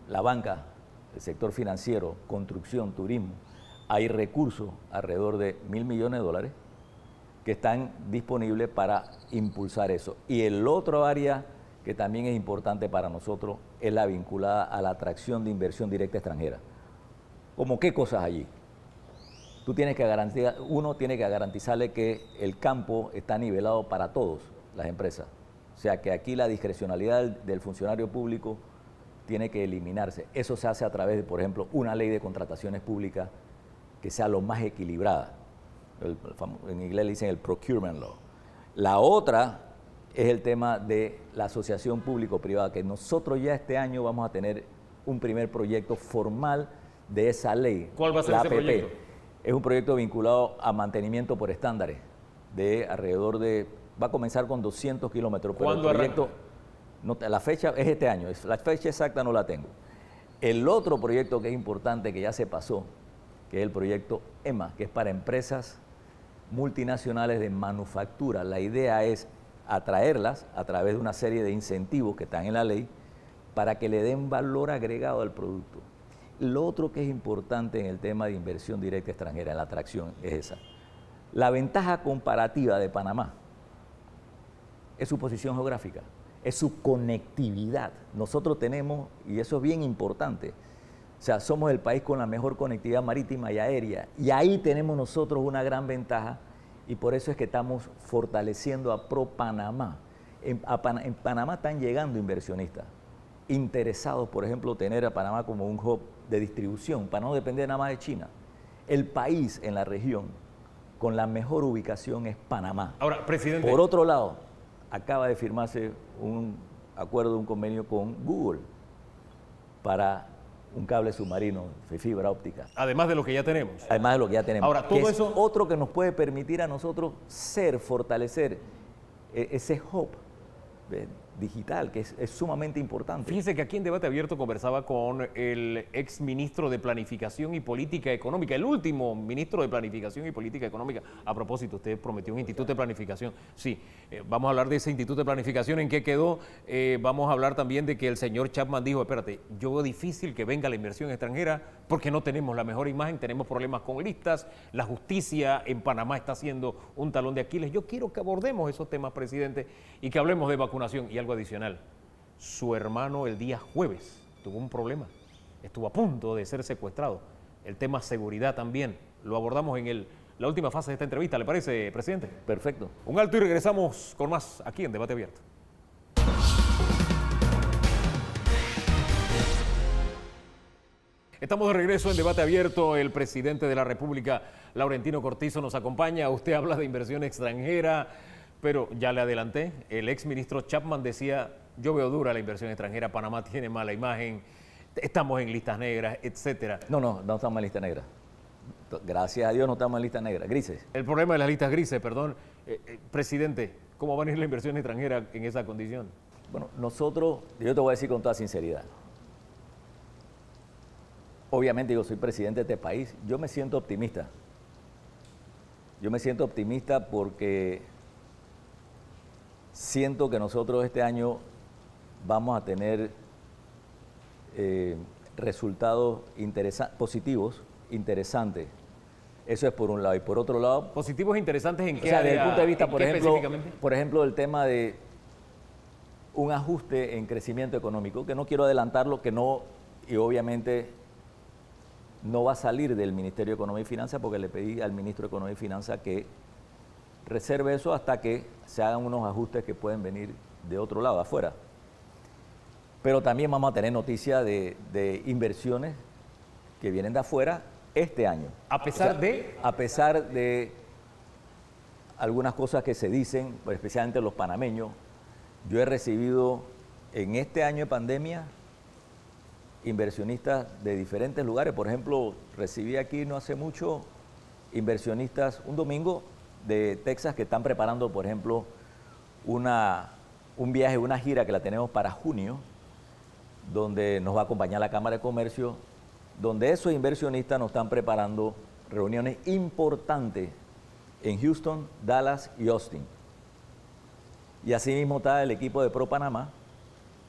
G: la banca, el sector financiero, construcción, turismo. Hay recursos, alrededor de $1.000 millones, que están disponibles para impulsar eso. Y el otro área que también es importante para nosotros es la vinculada a la atracción de inversión directa extranjera. ¿Cómo qué cosas allí? Tú tienes que garantizar, uno tiene que garantizarle que el campo está nivelado para todas las empresas. O sea, que aquí la discrecionalidad del funcionario público tiene que eliminarse. Eso se hace a través de, por ejemplo, una ley de contrataciones públicas que sea lo más equilibrada. En inglés le dicen el procurement law. La otra es el tema de la asociación público-privada, que nosotros ya este año vamos a tener un primer proyecto formal de esa ley.
B: ¿Cuál va a ser ese proyecto?
G: Es un proyecto vinculado a mantenimiento por estándares de alrededor de, va a comenzar con 200 kilómetros.
B: ¿Cuándo arranca?
G: No, la fecha es este año, la fecha exacta no la tengo. El otro proyecto que es importante, que ya se pasó, que es el proyecto EMA, que es para empresas multinacionales de manufactura. La idea es atraerlas a través de una serie de incentivos que están en la ley para que le den valor agregado al producto. Lo otro que es importante en el tema de inversión directa extranjera, en la atracción, es esa. La ventaja comparativa de Panamá es su posición geográfica, es su conectividad. Nosotros tenemos, y eso es bien importante, o sea, somos el país con la mejor conectividad marítima y aérea, y ahí tenemos nosotros una gran ventaja, y por eso es que estamos fortaleciendo a ProPanamá. En Panamá están llegando inversionistas interesados, por ejemplo, tener a Panamá como un hub de distribución, para no depender nada más de China. El país en la región con la mejor ubicación es Panamá.
B: Ahora, presidente.
G: Por otro lado, acaba de firmarse un acuerdo, un convenio con Google para un cable submarino de fibra óptica.
B: Además de lo que ya tenemos.
G: Además de lo que ya tenemos.
B: Ahora, todo eso...
G: es otro que nos puede permitir a nosotros fortalecer ese hub digital, que es sumamente importante.
B: Fíjense que aquí en Debate Abierto conversaba con el ex ministro de Planificación y Política Económica, el último ministro de Planificación y Política Económica. A propósito, usted prometió un instituto de planificación. Sí, vamos a hablar de ese instituto de planificación, en qué quedó. Vamos a hablar también de que el señor Chapman dijo, espérate, yo veo difícil que venga la inversión extranjera porque no tenemos la mejor imagen, tenemos problemas con listas, la justicia en Panamá está siendo un talón de Aquiles. Yo quiero que abordemos esos temas, presidente, y que hablemos de vacunación. Y algo adicional, su hermano el día jueves tuvo un problema, estuvo a punto de ser secuestrado. El tema seguridad también, lo abordamos en la última fase de esta entrevista, ¿le parece, presidente?
G: Perfecto.
B: Un alto y regresamos con más aquí en Debate Abierto. Estamos de regreso en Debate Abierto. El presidente de la República, Laurentino Cortizo, nos acompaña. Usted habla de inversión extranjera, Pero ya le adelanté, el exministro Chapman decía, yo veo dura la inversión extranjera, Panamá tiene mala imagen, estamos en listas negras, etcétera.
G: No estamos en lista negra. Gracias a Dios no estamos en lista negra. Grises.
B: El problema de las listas grises, perdón. Presidente, ¿cómo va a venir la inversión extranjera en esa condición?
G: Bueno, nosotros, yo te voy a decir con toda sinceridad. Obviamente yo soy presidente de este país, yo me siento optimista. Yo me siento optimista porque siento que nosotros este año vamos a tener resultados positivos, interesantes. Eso es por un lado. Y por otro lado...
B: ¿Positivos interesantes en qué
G: O sea, desde el
B: área?
G: punto de vista,
B: ¿Específicamente?
G: por ejemplo, el tema de un ajuste en crecimiento económico, que no quiero adelantarlo, y obviamente no va a salir del Ministerio de Economía y Finanzas, porque le pedí al Ministro de Economía y Finanzas que reserve eso hasta que se hagan unos ajustes que pueden venir de otro lado, afuera. Pero también vamos a tener noticias de inversiones que vienen de afuera este año.
B: A pesar de...
G: A pesar de algunas cosas que se dicen, especialmente los panameños, yo he recibido en este año de pandemia inversionistas de diferentes lugares. Por ejemplo, recibí aquí no hace mucho inversionistas un domingo de Texas que están preparando, por ejemplo, un viaje, una gira que la tenemos para junio, donde nos va a acompañar la Cámara de Comercio, donde esos inversionistas nos están preparando reuniones importantes en Houston, Dallas y Austin. Y así mismo está el equipo de Pro Panamá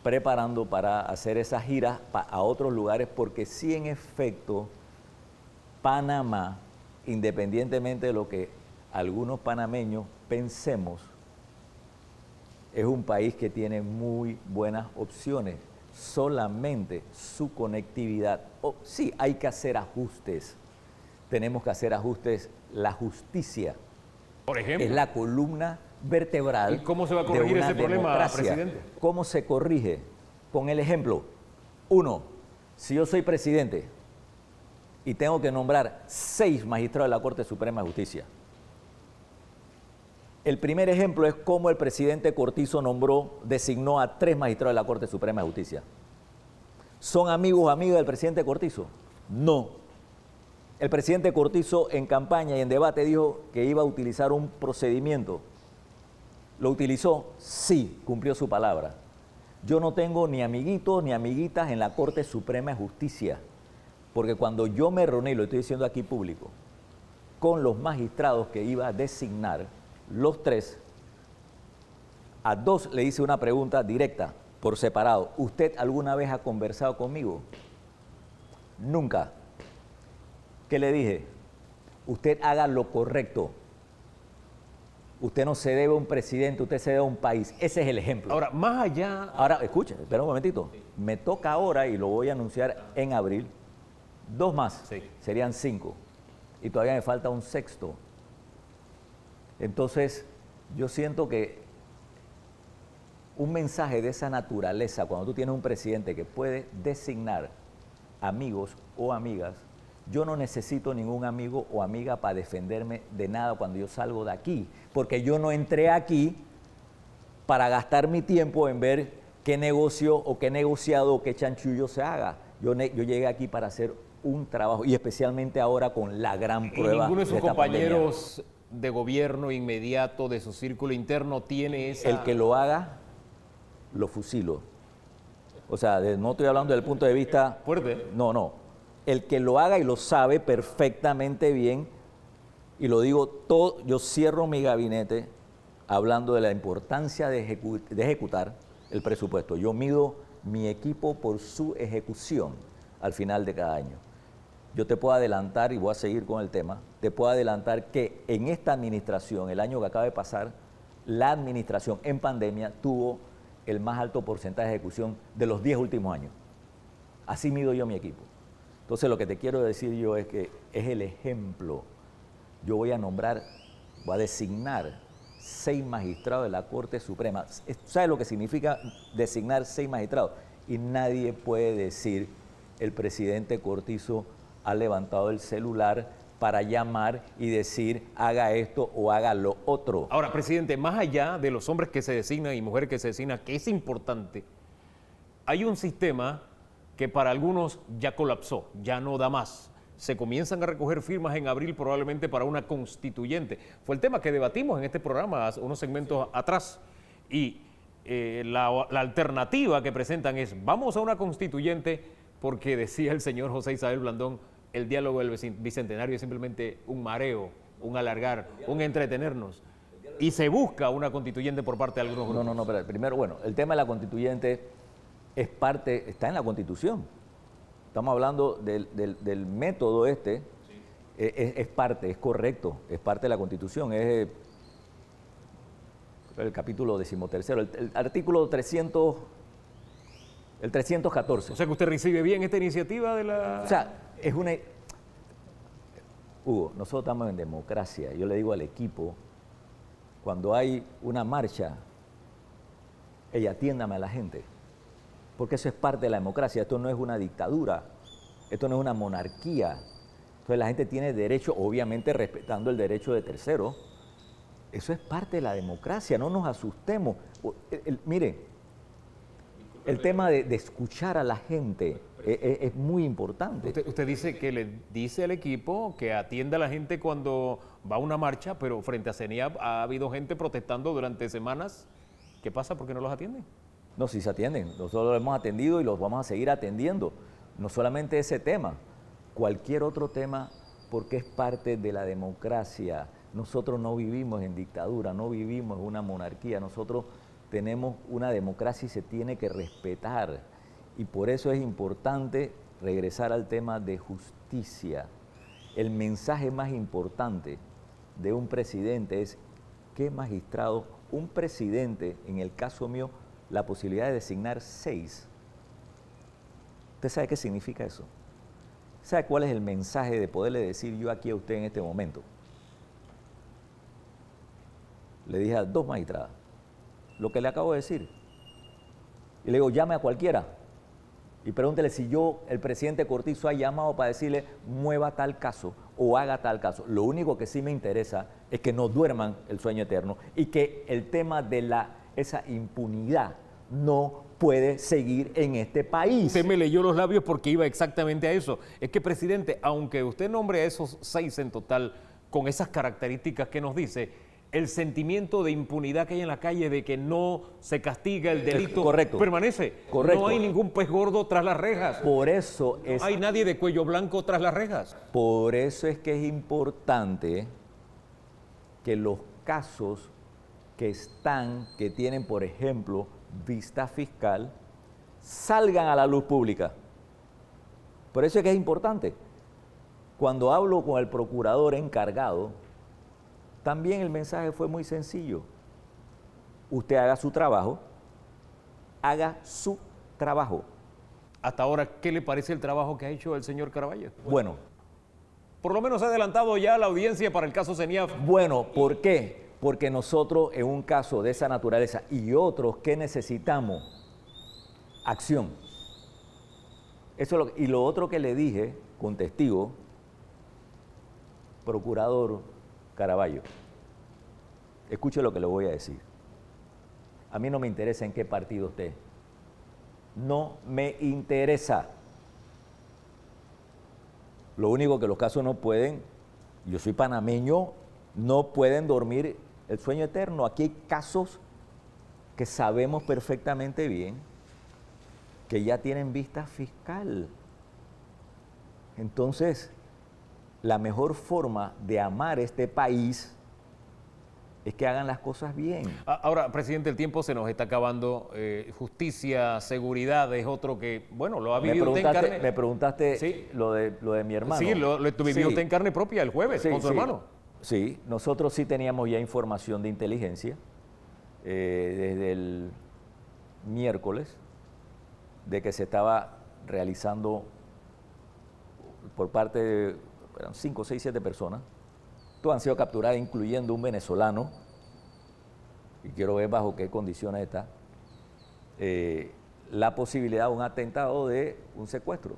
G: preparando para hacer esas giras a otros lugares, porque sí, en efecto, Panamá, independientemente de lo que algunos panameños pensemos, es un país que tiene muy buenas opciones. Solamente su conectividad. Sí, hay que hacer ajustes. Tenemos que hacer ajustes. La justicia,
B: Por ejemplo,
G: es la columna vertebral.
B: ¿Y cómo se va a corregir
G: de una
B: ese problema,
G: democracia.
B: presidente?
G: ¿Cómo se corrige? Con el ejemplo. 1. Si yo soy presidente y tengo que nombrar 6 magistrados de la Corte Suprema de Justicia, el primer ejemplo es cómo el presidente Cortizo designó a 3 magistrados de la Corte Suprema de Justicia. ¿Son amigos o amigas del presidente Cortizo? No. El presidente Cortizo en campaña y en debate dijo que iba a utilizar un procedimiento. ¿Lo utilizó? Sí, cumplió su palabra. Yo no tengo ni amiguitos ni amiguitas en la Corte Suprema de Justicia, porque cuando yo me reuní, lo estoy diciendo aquí público, con los magistrados que iba a designar, los 3, a 2 le hice una pregunta directa, por separado. ¿Usted alguna vez ha conversado conmigo? Nunca. ¿Qué le dije? Usted haga lo correcto. Usted no se debe a un presidente, usted se debe a un país. Ese es el ejemplo.
B: ahora, más allá...
G: Ahora, escuche, espera un momentito. Me toca ahora, y lo voy a anunciar en abril, 2 más.
B: Sí.
G: Serían 5. Y todavía me falta un 6º. Entonces, yo siento que un mensaje de esa naturaleza, cuando tú tienes un presidente que puede designar amigos o amigas, yo no necesito ningún amigo o amiga para defenderme de nada cuando yo salgo de aquí, porque yo no entré aquí para gastar mi tiempo en ver qué negocio o qué negociado o qué chanchullo se haga. Yo llegué aquí para hacer un trabajo, y especialmente ahora con la gran prueba.
B: ¿Y ninguno de sus
G: esta
B: compañeros de gobierno inmediato, de su círculo interno, tiene esa...
G: El que lo haga, lo fusilo. O sea, no estoy hablando del punto de vista...
B: Fuerte.
G: No. El que lo haga y lo sabe perfectamente bien, y lo digo todo, yo cierro mi gabinete hablando de la importancia de ejecutar el presupuesto. Yo mido mi equipo por su ejecución al final de cada año. Yo te puedo adelantar, y voy a seguir con el tema, te puedo adelantar que en esta administración, el año que acaba de pasar, la administración en pandemia tuvo el más alto porcentaje de ejecución de los 10 últimos años. Así mido yo mi equipo. Entonces, lo que te quiero decir yo es que es el ejemplo. Yo voy a designar 6 magistrados de la Corte Suprema. ¿Sabes lo que significa designar 6 magistrados? Y nadie puede decir, el presidente Cortizo ha levantado el celular para llamar y decir haga esto o haga lo otro.
B: Ahora, presidente, más allá de los hombres que se designan y mujeres que se designan, que es importante, hay un sistema que para algunos ya colapsó, ya no da más. Se comienzan a recoger firmas en abril probablemente para una constituyente. Fue el tema que debatimos en este programa hace unos segmentos atrás. Y la alternativa que presentan es, vamos a una constituyente, porque decía el señor José Isabel Blandón, el diálogo del Bicentenario es simplemente un mareo, un alargar, un entretenernos. Y se busca una constituyente por parte de algunos grupos.
G: No, pero primero, bueno, el tema de la constituyente es parte, está en la Constitución. Estamos hablando del método este, sí. Es parte, es correcto, es parte de la Constitución, es el capítulo 13, el artículo 300, el 314.
B: O sea que usted recibe bien esta iniciativa de la...
G: O sea, es una... Hugo, nosotros estamos en democracia. Yo le digo al equipo, cuando hay una marcha, atiéndame a la gente. Porque eso es parte de la democracia. Esto no es una dictadura, esto no es una monarquía. Entonces la gente tiene derecho, obviamente respetando el derecho de terceros. Eso es parte de la democracia, no nos asustemos. Mire, el tema de escuchar a la gente es muy importante.
B: Usted dice que le dice al equipo que atienda a la gente cuando va a una marcha, pero frente a CENIAP ha habido gente protestando durante semanas. ¿Qué pasa? ¿Por qué no los atienden?
G: No, sí se atienden. Nosotros los hemos atendido y los vamos a seguir atendiendo. No solamente ese tema, cualquier otro tema, porque es parte de la democracia. Nosotros no vivimos en dictadura, no vivimos en una monarquía. Nosotros tenemos una democracia y se tiene que respetar. Y por eso es importante regresar al tema de justicia. El mensaje más importante de un presidente es que magistrado, un presidente, en el caso mío, la posibilidad de designar 6. ¿Usted sabe qué significa eso? ¿Sabe cuál es el mensaje de poderle decir yo aquí a usted en este momento? Le dije a 2 magistradas lo que le acabo de decir. Y le digo, llame a cualquiera y pregúntele si el presidente Cortizo, ha llamado para decirle mueva tal caso o haga tal caso. Lo único que sí me interesa es que no duerman el sueño eterno y que el tema de esa impunidad no puede seguir en este país.
B: Usted me leyó los labios porque iba exactamente a eso. Es que, presidente, aunque usted nombre a esos 6 en total con esas características que nos dice, el sentimiento de impunidad que hay en la calle, de que no se castiga el delito,
G: correcto,
B: permanece.
G: Correcto.
B: No hay ningún pez gordo tras las rejas.
G: Por eso
B: no hay nadie de cuello blanco tras las rejas.
G: Por eso es que es importante que los casos que tienen, por ejemplo, vista fiscal, salgan a la luz pública. Por eso es que es importante. Cuando hablo con el procurador encargado, también el mensaje fue muy sencillo. Usted haga su trabajo, haga su trabajo.
B: Hasta ahora, ¿qué le parece el trabajo que ha hecho el señor Caraballo?
G: Bueno.
B: Por lo menos ha adelantado ya la audiencia para el caso CENIAF.
G: Bueno, ¿por qué? Porque nosotros en un caso de esa naturaleza y otros que necesitamos acción. Y lo otro que le dije con testigo, procurador Caraballo, escuche lo que le voy a decir. A mí no me interesa en qué partido esté. No me interesa. Lo único que los casos no pueden, yo soy panameño, no pueden dormir el sueño eterno. Aquí hay casos que sabemos perfectamente bien que ya tienen vista fiscal. Entonces, la mejor forma de amar este país es que hagan las cosas bien.
B: Ahora, presidente, el tiempo se nos está acabando. Justicia, seguridad es otro que, bueno, lo ha vivido usted en carne.
G: Me preguntaste
B: ¿sí?
G: lo de mi hermano.
B: Sí, lo vivió usted en carne propia el jueves con su hermano.
G: Sí, nosotros sí teníamos ya información de inteligencia desde el miércoles de que se estaba realizando por parte de 5, 6, 7 personas. Todas han sido capturadas, incluyendo un venezolano, y quiero ver bajo qué condiciones está, la posibilidad de un atentado de un secuestro.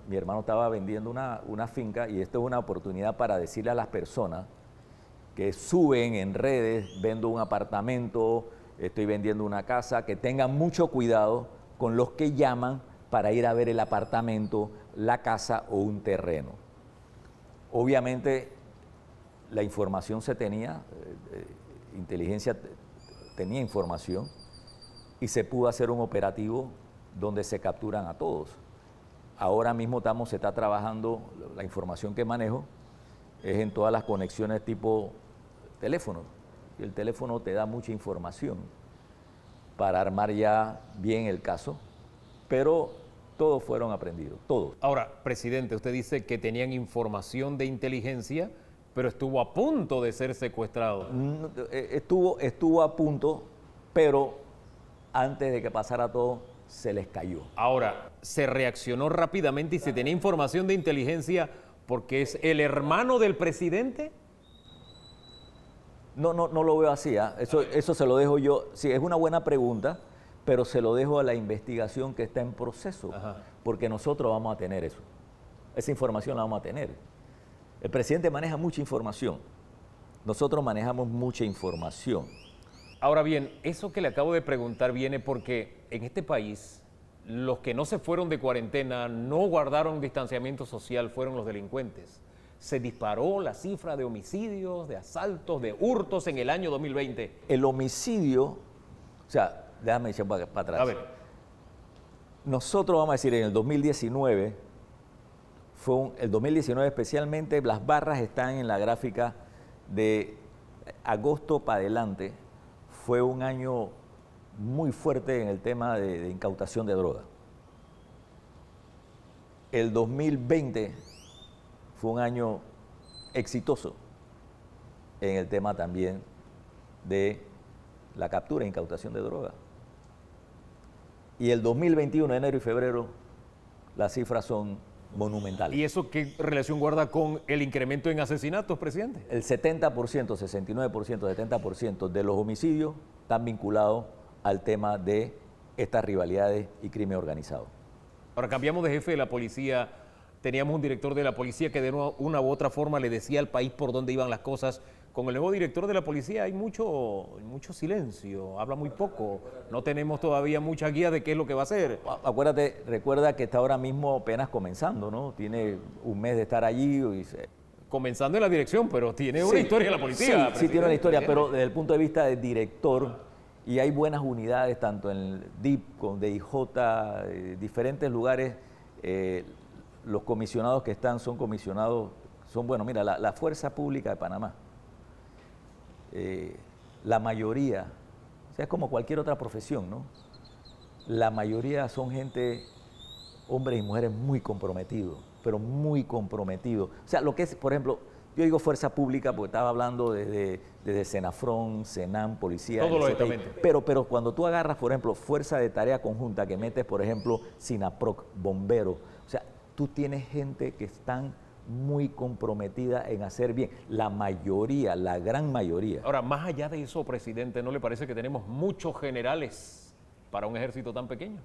G: mi hermano estaba vendiendo una finca y esto es una oportunidad para decirle a las personas que suben en redes, vendo un apartamento, estoy vendiendo una casa, que tengan mucho cuidado con los que llaman para ir a ver el apartamento, la casa o un terreno. Obviamente la información se tenía, inteligencia tenía información y se pudo hacer un operativo donde se capturan a todos. Ahora mismo se está trabajando, la información que manejo es en todas las conexiones tipo teléfono. Y el teléfono te da mucha información para armar ya bien el caso, pero todos fueron aprendidos, todos.
B: Ahora, presidente, usted dice que tenían información de inteligencia, pero estuvo a punto de ser secuestrado.
G: Estuvo a punto, pero antes de que pasara todo, se les cayó.
B: Ahora, se reaccionó rápidamente y se tenía información de inteligencia porque es el hermano del presidente.
G: No lo veo así, ¿eh? Eso se lo dejo yo. Sí, es una buena pregunta, pero se lo dejo a la investigación que está en proceso, porque nosotros vamos a tener eso. Esa información la vamos a tener. El presidente maneja mucha información. Nosotros manejamos mucha información.
B: Ahora bien, eso que le acabo de preguntar viene porque en este país los que no se fueron de cuarentena, no guardaron distanciamiento social, fueron los delincuentes. Se disparó la cifra de homicidios, de asaltos, de hurtos en el año 2020.
G: El homicidio, o sea, déjame echar para atrás.
B: A ver.
G: Nosotros vamos a decir, en el 2019, el 2019 especialmente, las barras están en la gráfica de agosto para adelante, fue un año muy fuerte en el tema de incautación de droga. El 2020 fue un año exitoso en el tema también de la captura e incautación de droga. Y el 2021, enero y febrero, las cifras son monumentales.
B: ¿Y eso qué relación guarda con el incremento en asesinatos, presidente?
G: El 70%, 69%, 70% de los homicidios están vinculados al tema de estas rivalidades y crimen organizado.
B: Ahora cambiamos de jefe de la policía. Teníamos un director de la policía que de una u otra forma le decía al país por dónde iban las cosas. Con el nuevo director de la policía hay mucho silencio, habla muy poco. No tenemos todavía mucha guía de qué es lo que va a hacer.
G: Recuerda que está ahora mismo apenas comenzando, ¿no? Tiene un mes de estar allí.
B: Comenzando en la dirección, pero tiene una historia en la policía.
G: Sí, tiene una historia, pero desde el punto de vista del director, y hay buenas unidades, tanto en el DIP, con DIJ, diferentes lugares. Los comisionados que están son buenos. Mira, la Fuerza Pública de Panamá, la mayoría, o sea, es como cualquier otra profesión, ¿no? La mayoría son gente, hombres y mujeres muy comprometidos, pero muy comprometidos. O sea, lo que es, por ejemplo, yo digo Fuerza Pública porque estaba hablando desde Senafrón, Senam, Policía.
B: Todo lo estamentos.
G: Pero cuando tú agarras, por ejemplo, Fuerza de Tarea Conjunta, que metes, por ejemplo, SINAPROC, Bomberos, o sea, tú tienes gente que están muy comprometida en hacer bien. La mayoría, la gran mayoría.
B: Ahora, más allá de eso, presidente, ¿no le parece que tenemos muchos generales para un ejército tan pequeño?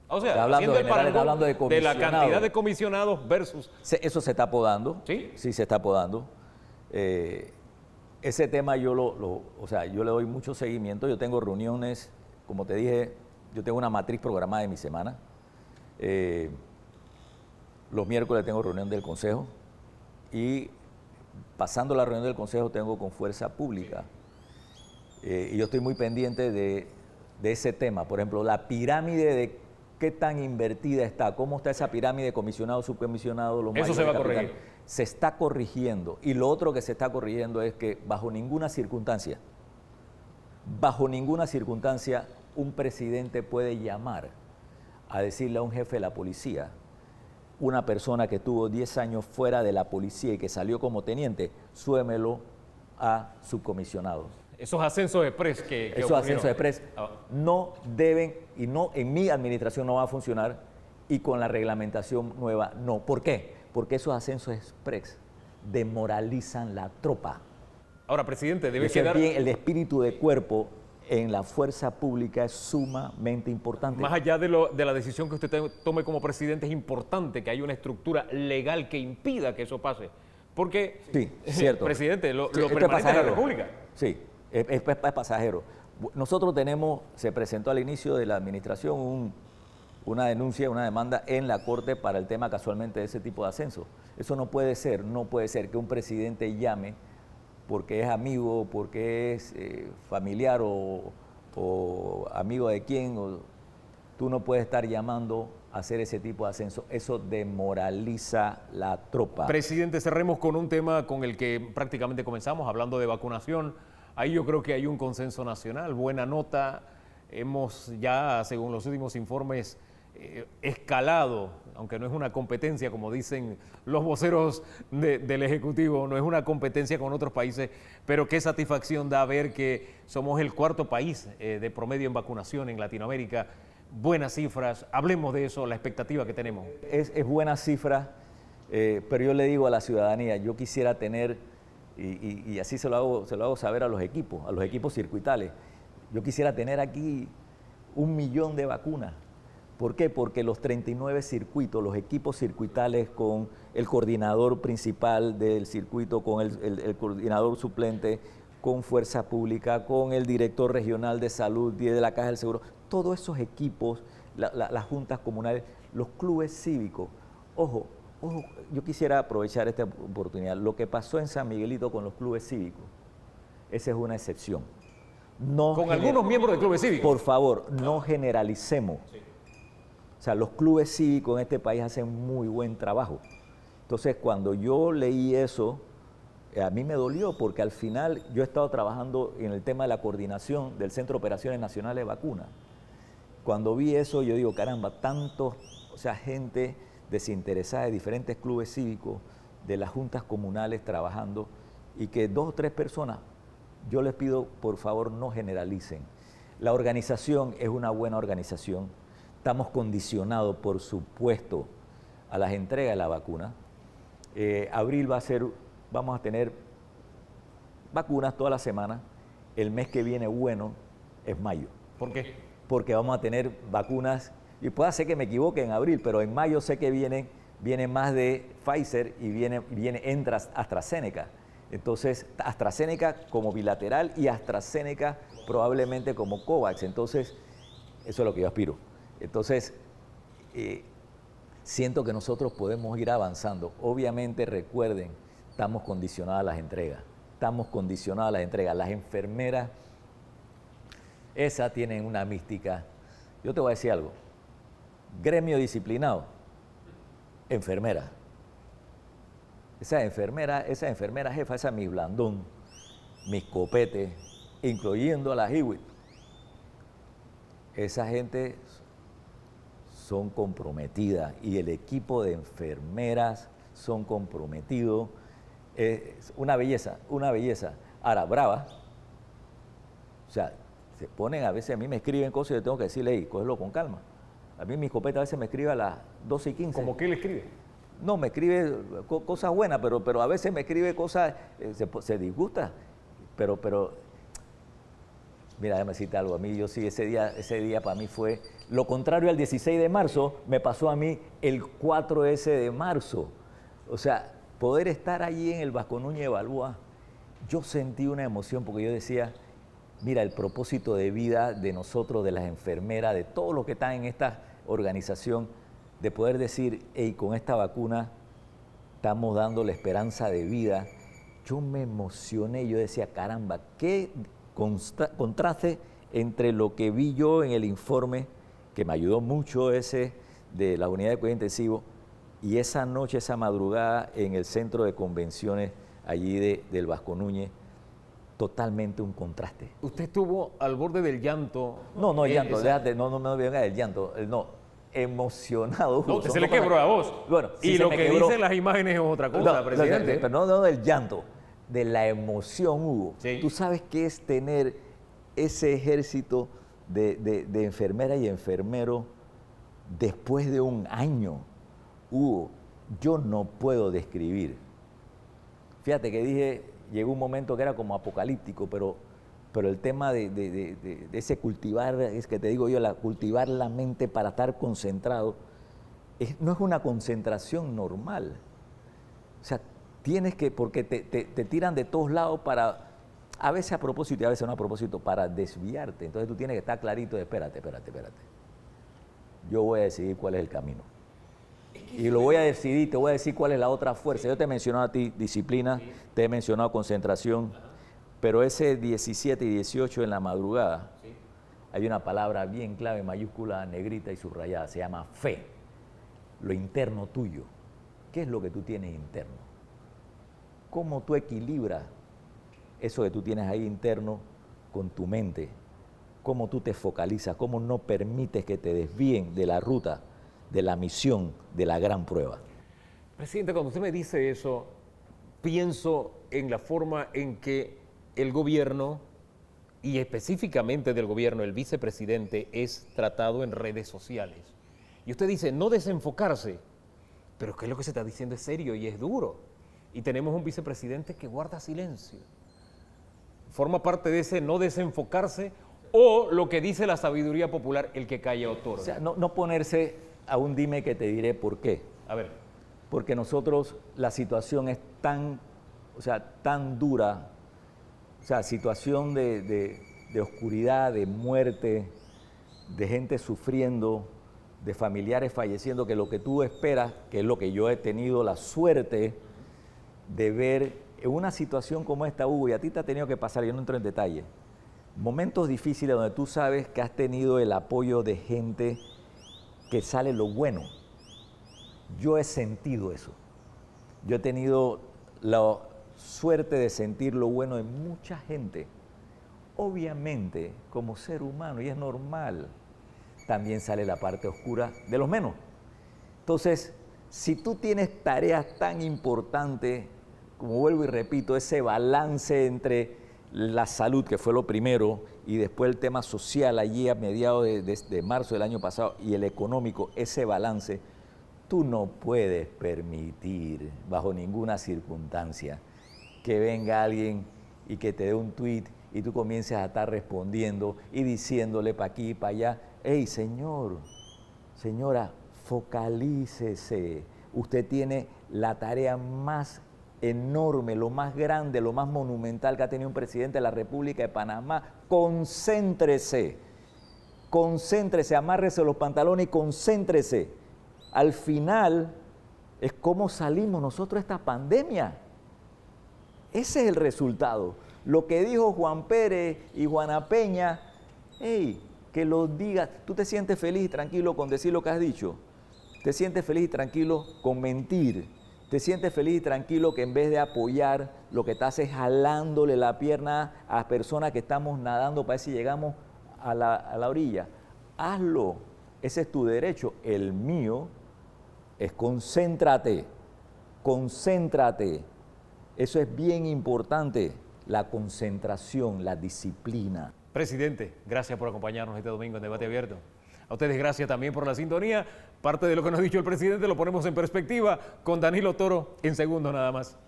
B: O sea, haciendo el parangón de la cantidad de comisionados versus...
G: Eso se está podando.
B: ¿Sí?
G: Sí, se está podando. Ese tema yo yo le doy mucho seguimiento. Yo tengo reuniones, como te dije, yo tengo una matriz programada de mi semana. Los miércoles tengo reunión del Consejo y pasando la reunión del Consejo tengo con Fuerza Pública. Y yo estoy muy pendiente de ese tema. Por ejemplo, la pirámide de qué tan invertida está, cómo está esa pirámide de comisionados, subcomisionados, los
B: Eso se va a corregir.
G: Se está corrigiendo. Y lo otro que se está corrigiendo es que bajo ninguna circunstancia, un presidente puede llamar a decirle a un jefe de la policía, una persona que tuvo 10 años fuera de la policía y que salió como teniente, súbemelo a subcomisionado.
B: Esos ascensos express que
G: Esos ascensos express no deben, y no en mi administración no va a funcionar, y con la reglamentación nueva no. ¿Por qué? Porque esos ascensos express demoralizan la tropa.
B: Ahora, presidente, debe
G: Ese
B: quedar...
G: es bien el espíritu de cuerpo en la fuerza pública es sumamente importante.
B: Más allá de la decisión que usted tome como presidente, es importante que haya una estructura legal que impida que eso pase. Porque,
G: sí, cierto.
B: presidente, lo
G: sí,
B: permanente de la República.
G: Sí, es pasajero. Nosotros se presentó al inicio de la administración una denuncia, una demanda en la Corte para el tema casualmente de ese tipo de ascenso. Eso no puede ser que un presidente llame porque es amigo, porque es familiar o amigo de quién, tú no puedes estar llamando a hacer ese tipo de ascenso. Eso demoraliza la tropa.
B: Presidente, cerremos con un tema con el que prácticamente comenzamos, hablando de vacunación. Ahí yo creo que hay un consenso nacional, buena nota. Hemos ya, según los últimos informes, escalado, aunque no es una competencia, como dicen los voceros del Ejecutivo, no es una competencia con otros países, pero qué satisfacción da ver que somos el cuarto país de promedio en vacunación en Latinoamérica. Buenas cifras, hablemos de eso, la expectativa que tenemos.
G: Es buena cifra, pero yo le digo a la ciudadanía, yo quisiera tener, y así se lo hago saber a los equipos circuitales, yo quisiera tener aquí 1 millón de vacunas. ¿Por qué? Porque los 39 circuitos, los equipos circuitales con el coordinador principal del circuito, con el coordinador suplente, con Fuerza Pública, con el director regional de salud y de la Caja del Seguro, todos esos equipos, las juntas comunales, los clubes cívicos. Ojo, yo quisiera aprovechar esta oportunidad. Lo que pasó en San Miguelito con los clubes cívicos, esa es una excepción.
B: Con algunos miembros de clubes cívicos.
G: Por favor, no generalicemos. Sí. O sea, los clubes cívicos en este país hacen muy buen trabajo. Entonces, cuando yo leí eso, a mí me dolió porque al final yo he estado trabajando en el tema de la coordinación del Centro de Operaciones Nacionales de Vacunas. Cuando vi eso, yo digo, caramba, gente desinteresada de diferentes clubes cívicos, de las juntas comunales trabajando, y que 2 o 3 personas, yo les pido, por favor, no generalicen. La organización es una buena organización. Estamos condicionados, por supuesto, a las entregas de la vacuna. Abril vamos a tener vacunas toda la semana. El mes que viene bueno es mayo.
B: ¿Por qué?
G: Porque vamos a tener vacunas, y puede ser que me equivoque en abril, pero en mayo sé que viene más de Pfizer y entra AstraZeneca. Entonces, AstraZeneca como bilateral y AstraZeneca probablemente como COVAX. Entonces, eso es lo que yo aspiro. Entonces, siento que nosotros podemos ir avanzando. Obviamente, recuerden, estamos condicionados a las entregas. Las enfermeras, esas tienen una mística. Yo te voy a decir algo. Gremio disciplinado, enfermera. Esa enfermera jefa, esa mi Blandón, mis copetes, incluyendo a la Hewitt. Esa gente son comprometidas y el equipo de enfermeras son comprometidos. Es una belleza. Ahora, brava. O sea, se ponen, a veces a mí me escriben cosas y yo tengo que decirle, hey, cógelo con calma. A mí mi copeta a veces me escribe a las 12:15.
B: ¿Cómo qué le escribe?
G: No, me escribe cosas buenas, pero a veces me escribe cosas, se disgusta. Pero mira, déjame decirte algo. A mí, yo sí, ese día para mí fue lo contrario al 16 de marzo, me pasó a mí el 4S de marzo. O sea, poder estar allí en el Vasco Núñez de Balboa, yo sentí una emoción porque yo decía, mira, el propósito de vida de nosotros, de las enfermeras, de todos los que están en esta organización, de poder decir, hey, con esta vacuna estamos dando la esperanza de vida. Yo me emocioné, yo decía, caramba, qué contraste entre lo que vi yo en el informe, que me ayudó mucho ese de la unidad de cuidado intensivo, y esa noche, esa madrugada en el centro de convenciones allí del Vasco Núñez, totalmente un contraste.
B: ¿Usted estuvo al borde del llanto?
G: No, llanto, déjate, no me venga del llanto, no. Emocionado.
B: No, se le quebró la voz.
G: Bueno,
B: y lo que dicen las imágenes es otra cosa, presidente.
G: Pero no del llanto, de la emoción, Hugo.
B: Sí.
G: Tú sabes qué es tener ese ejército de enfermeras y enfermeros después de un año. Hugo, yo no puedo describir. Fíjate que dije, llegó un momento que era como apocalíptico, pero Pero el tema de ese cultivar, es que te digo yo, cultivar la mente para estar concentrado, no es una concentración normal. O sea, tienes que, porque te tiran de todos lados para, a veces a propósito y a veces no a propósito, para desviarte. Entonces tú tienes que estar clarito de, espérate. Yo voy a decidir cuál es el camino. Y lo voy a decidir, te voy a decir cuál es la otra fuerza. Yo te he mencionado a ti disciplina, te he mencionado concentración, pero ese 17 y 18 en la madrugada, hay una palabra bien clave, mayúscula, negrita y subrayada, se llama fe, lo interno tuyo. ¿Qué es lo que tú tienes interno? ¿Cómo tú equilibras eso que tú tienes ahí interno con tu mente? ¿Cómo tú te focalizas? ¿Cómo no permites que te desvíen de la ruta, de la misión, de la gran prueba?
B: Presidente, cuando usted me dice eso, pienso en la forma en que el gobierno, y específicamente del gobierno, el vicepresidente, es tratado en redes sociales. Y usted dice, no desenfocarse, pero ¿qué es lo que se está diciendo? Es serio y es duro. Y tenemos un vicepresidente que guarda silencio. ¿Forma parte de ese no desenfocarse o lo que dice la sabiduría popular, el que calla otorga?
G: O sea, no ponerse a un dime que te diré por qué.
B: A ver.
G: Porque nosotros, la situación es tan dura, o sea, situación de oscuridad, de muerte, de gente sufriendo, de familiares falleciendo, que lo que tú esperas, que es lo que yo he tenido la suerte de ver en una situación como esta, Hugo, y a ti te ha tenido que pasar, yo no entro en detalle, momentos difíciles donde tú sabes que has tenido el apoyo de gente que sale lo bueno. Yo he sentido eso. Yo he tenido la suerte de sentir lo bueno de mucha gente. Obviamente, como ser humano, y es normal, también sale la parte oscura de los menos. Entonces, si tú tienes tareas tan importantes, como vuelvo y repito, ese balance entre la salud, que fue lo primero, y después el tema social allí a mediados de marzo del año pasado, y el económico, ese balance, tú no puedes permitir bajo ninguna circunstancia que venga alguien y que te dé un tuit y tú comiences a estar respondiendo y diciéndole para aquí y para allá, hey señor, señora, focalícese, usted tiene la tarea más enorme, lo más grande, lo más monumental que ha tenido un presidente de la República de Panamá, concéntrese, amárrese los pantalones y concéntrese. Al final es cómo salimos nosotros de esta pandemia. Ese es el resultado. Lo que dijo Juan Pérez y Juana Peña, hey, que lo digas, tú te sientes feliz y tranquilo con decir lo que has dicho, te sientes feliz y tranquilo con mentir, te sientes feliz y tranquilo que en vez de apoyar, lo que estás es jalándole la pierna a personas que estamos nadando para ver si llegamos a la orilla. Hazlo, ese es tu derecho. El mío es concéntrate. Eso es bien importante, la concentración, la disciplina.
B: Presidente, gracias por acompañarnos este domingo en Debate Abierto. A ustedes gracias también por la sintonía. Parte de lo que nos ha dicho el presidente lo ponemos en perspectiva con Danilo Toro en segundos nada más.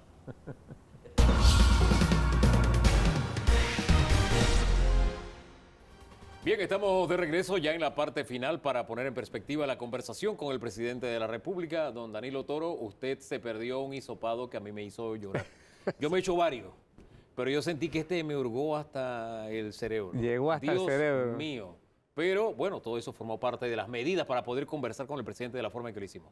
B: Bien, estamos de regreso ya en la parte final para poner en perspectiva la conversación con el presidente de la República, don Danilo Toro. Usted se perdió un hisopado que a mí me hizo llorar. Yo me he hecho varios, pero yo sentí que este me hurgó hasta el cerebro.
C: Llegó hasta el cerebro.
B: Dios mío. Pero bueno, todo eso formó parte de las medidas para poder conversar con el presidente de la forma en que lo hicimos.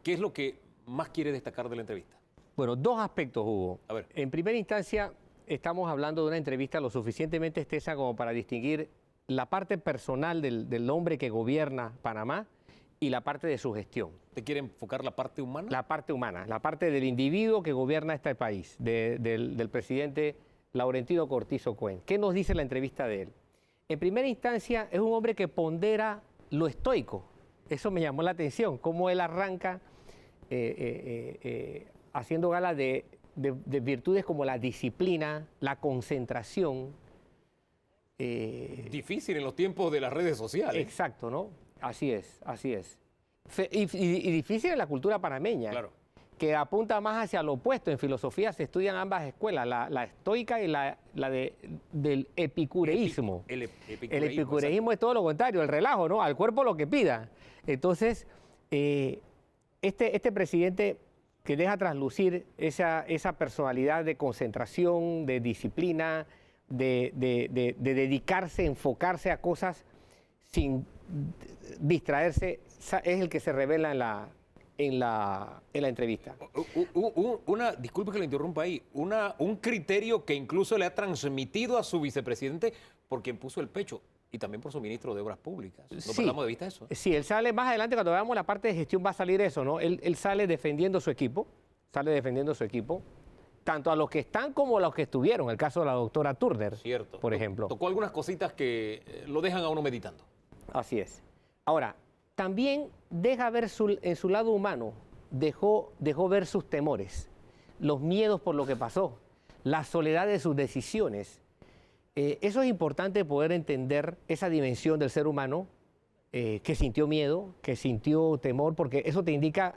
B: ¿Qué es lo que más quiere destacar de la entrevista?
C: Bueno, dos aspectos, Hugo.
B: A ver.
C: En primera instancia, estamos hablando de una entrevista lo suficientemente extensa como para distinguir la parte personal del hombre que gobierna Panamá y la parte de su gestión.
B: ¿Usted quiere enfocar la parte humana?
C: La parte humana, la parte del individuo que gobierna este país, del presidente Laurentino Cortizo Cuen. ¿Qué nos dice la entrevista de él? En primera instancia, es un hombre que pondera lo estoico. Eso me llamó la atención, cómo él arranca haciendo gala de virtudes como la disciplina, la concentración.
B: Difícil en los tiempos de las redes sociales.
C: Exacto, ¿no? Así es, así es. Y difícil en la cultura panameña.
B: Claro.
C: que apunta más hacia lo opuesto. En filosofía se estudian ambas escuelas, la estoica y del epicureísmo. El epicureísmo es todo lo contrario, el relajo, ¿no? Al cuerpo lo que pida. Entonces, este presidente que deja traslucir esa personalidad de concentración, de disciplina, de dedicarse, enfocarse a cosas sin distraerse, es el que se revela en la entrevista.
B: Disculpe que le interrumpa ahí, un criterio que incluso le ha transmitido a su vicepresidente por quien puso el pecho y también por su ministro de Obras Públicas. ¿No perdamos de vista eso?
C: Sí, él sale más adelante, cuando veamos la parte de gestión va a salir eso, ¿no? Él sale defendiendo su equipo, tanto a los que están como a los que estuvieron, el caso de la doctora Turner,
B: cierto,
C: por ejemplo.
B: Tocó algunas cositas que lo dejan a uno meditando.
C: Así es. Ahora, también deja ver en su lado humano, dejó ver sus temores, los miedos por lo que pasó, la soledad de sus decisiones. Eso es importante, poder entender esa dimensión del ser humano que sintió miedo, que sintió temor, porque eso te indica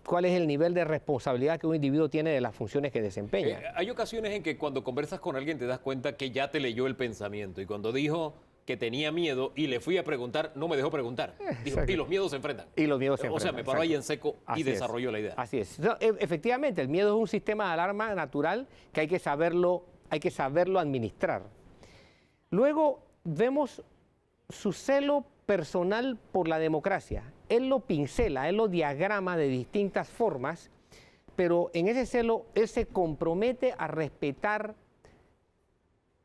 C: cuál es el nivel de responsabilidad que un individuo tiene de las funciones que desempeña.
B: Hay ocasiones en que cuando conversas con alguien te das cuenta que ya te leyó el pensamiento, y cuando dijo que tenía miedo y le fui a preguntar, no me dejó preguntar. Dijo, y los miedos se enfrentan.
C: Y los miedos se enfrentan.
B: O sea, me paró ahí en seco
C: Así
B: y desarrolló la idea.
C: Así es. Efectivamente, el miedo es un sistema de alarma natural que hay que saberlo administrar. Luego vemos su celo personal por la democracia. Él lo pincela, él lo diagrama de distintas formas, pero en ese celo él se compromete a respetar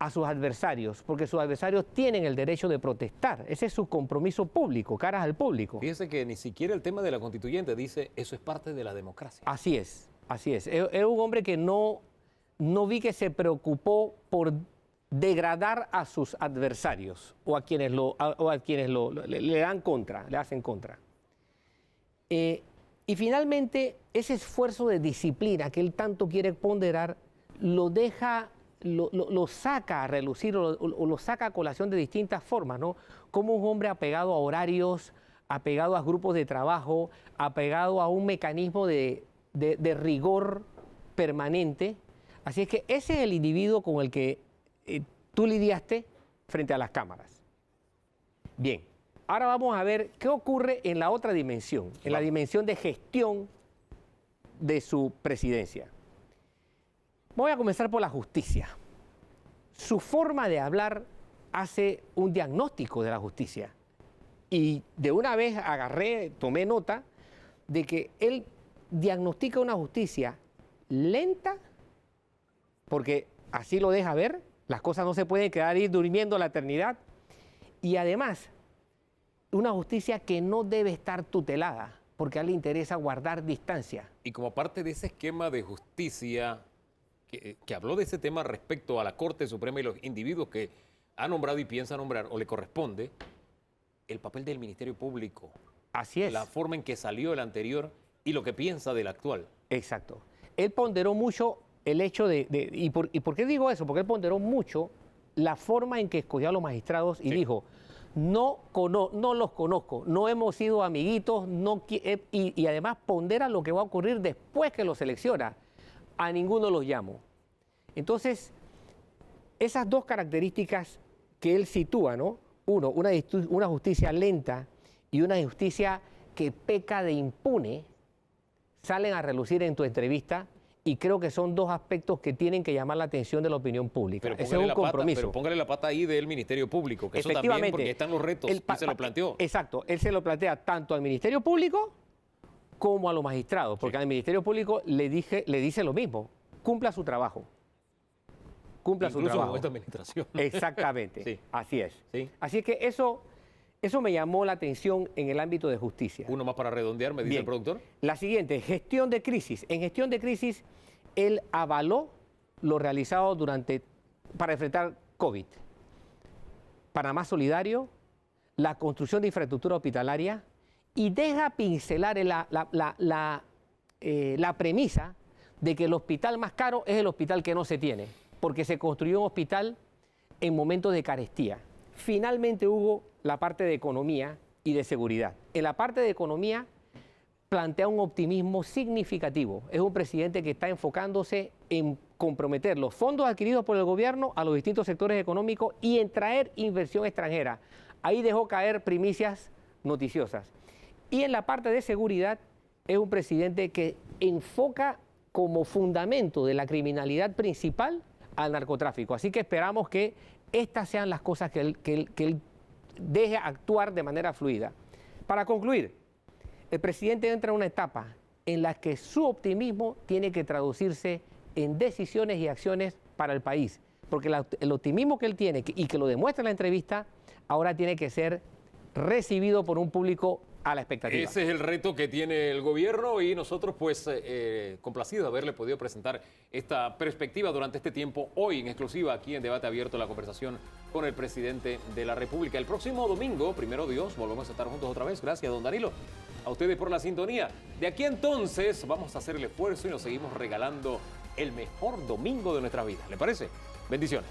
C: a sus adversarios, porque sus adversarios tienen el derecho de protestar. Ese es su compromiso público, caras al público.
B: Fíjese que ni siquiera el tema de la constituyente dice eso es parte de la democracia.
C: Así es, así es. Es un hombre que no vi que se preocupó por degradar a sus adversarios o a quienes le dan contra, le hacen contra. Y finalmente, ese esfuerzo de disciplina que él tanto quiere ponderar, lo saca a relucir o lo saca a colación de distintas formas, ¿no? Como un hombre apegado a horarios, apegado a grupos de trabajo, apegado a un mecanismo de rigor permanente. Así es que ese es el individuo con el que tú lidiaste frente a las cámaras. Bien, ahora vamos a ver qué ocurre en la otra dimensión, en la dimensión de gestión de su presidencia. Voy a comenzar por la justicia. Su forma de hablar hace un diagnóstico de la justicia. Y de una vez tomé nota de que él diagnostica una justicia lenta, porque así lo deja ver, las cosas no se pueden quedar ahí durmiendo la eternidad, y además una justicia que no debe estar tutelada, porque a él le interesa guardar distancia.
B: Y como parte de ese esquema de justicia que habló de ese tema respecto a la Corte Suprema y los individuos que ha nombrado y piensa nombrar o le corresponde, el papel del Ministerio Público.
C: Así es.
B: La forma en que salió el anterior y lo que piensa del actual.
C: Exacto. Él ponderó mucho el hecho ¿Y por qué digo eso? Porque él ponderó mucho la forma en que escogió a los magistrados y dijo, no los conozco, no hemos sido amiguitos, y además pondera lo que va a ocurrir después que los selecciona. A ninguno los llamo. Entonces, esas dos características que él sitúa, ¿no? Uno, una justicia lenta y una justicia que peca de impune, salen a relucir en tu entrevista, y creo que son dos aspectos que tienen que llamar la atención de la opinión pública. Ese es un compromiso.
B: Pero póngale la pata ahí del Ministerio Público, que eso también, porque están los retos, y se lo planteó.
C: Exacto, él se lo plantea tanto al Ministerio Público como a los magistrados, porque al Ministerio Público le dice lo mismo, cumpla su trabajo. Cumpla su trabajo.
B: Incluso esta administración.
C: Exactamente,
B: sí.
C: Así es.
B: Sí.
C: Así es que eso me llamó la atención en el ámbito de justicia.
B: Uno más para redondear, me dice
C: Bien.
B: el productor.
C: La siguiente, gestión de crisis. En gestión de crisis, él avaló lo realizado para enfrentar COVID. Panamá Solidario, la construcción de infraestructura hospitalaria, y deja pincelar la premisa de que el hospital más caro es el hospital que no se tiene, porque se construyó un hospital en momentos de carestía. Finalmente hubo la parte de economía y de seguridad. En la parte de economía plantea un optimismo significativo. Es un presidente que está enfocándose en comprometer los fondos adquiridos por el gobierno a los distintos sectores económicos y en traer inversión extranjera. Ahí dejó caer primicias noticiosas. Y en la parte de seguridad es un presidente que enfoca como fundamento de la criminalidad principal al narcotráfico. Así que esperamos que estas sean las cosas que él deje actuar de manera fluida. Para concluir, el presidente entra en una etapa en la que su optimismo tiene que traducirse en decisiones y acciones para el país, porque el optimismo que él tiene y que lo demuestra en la entrevista, ahora tiene que ser recibido por un público a la expectativa.
B: Ese es el reto que tiene el gobierno y nosotros pues complacidos de haberle podido presentar esta perspectiva durante este tiempo, hoy en exclusiva aquí en Debate Abierto, la conversación con el presidente de la República. El próximo domingo, primero Dios, volvemos a estar juntos otra vez. Gracias, don Danilo. A ustedes por la sintonía. De aquí entonces vamos a hacer el esfuerzo y nos seguimos regalando el mejor domingo de nuestra vida. ¿Le parece? Bendiciones.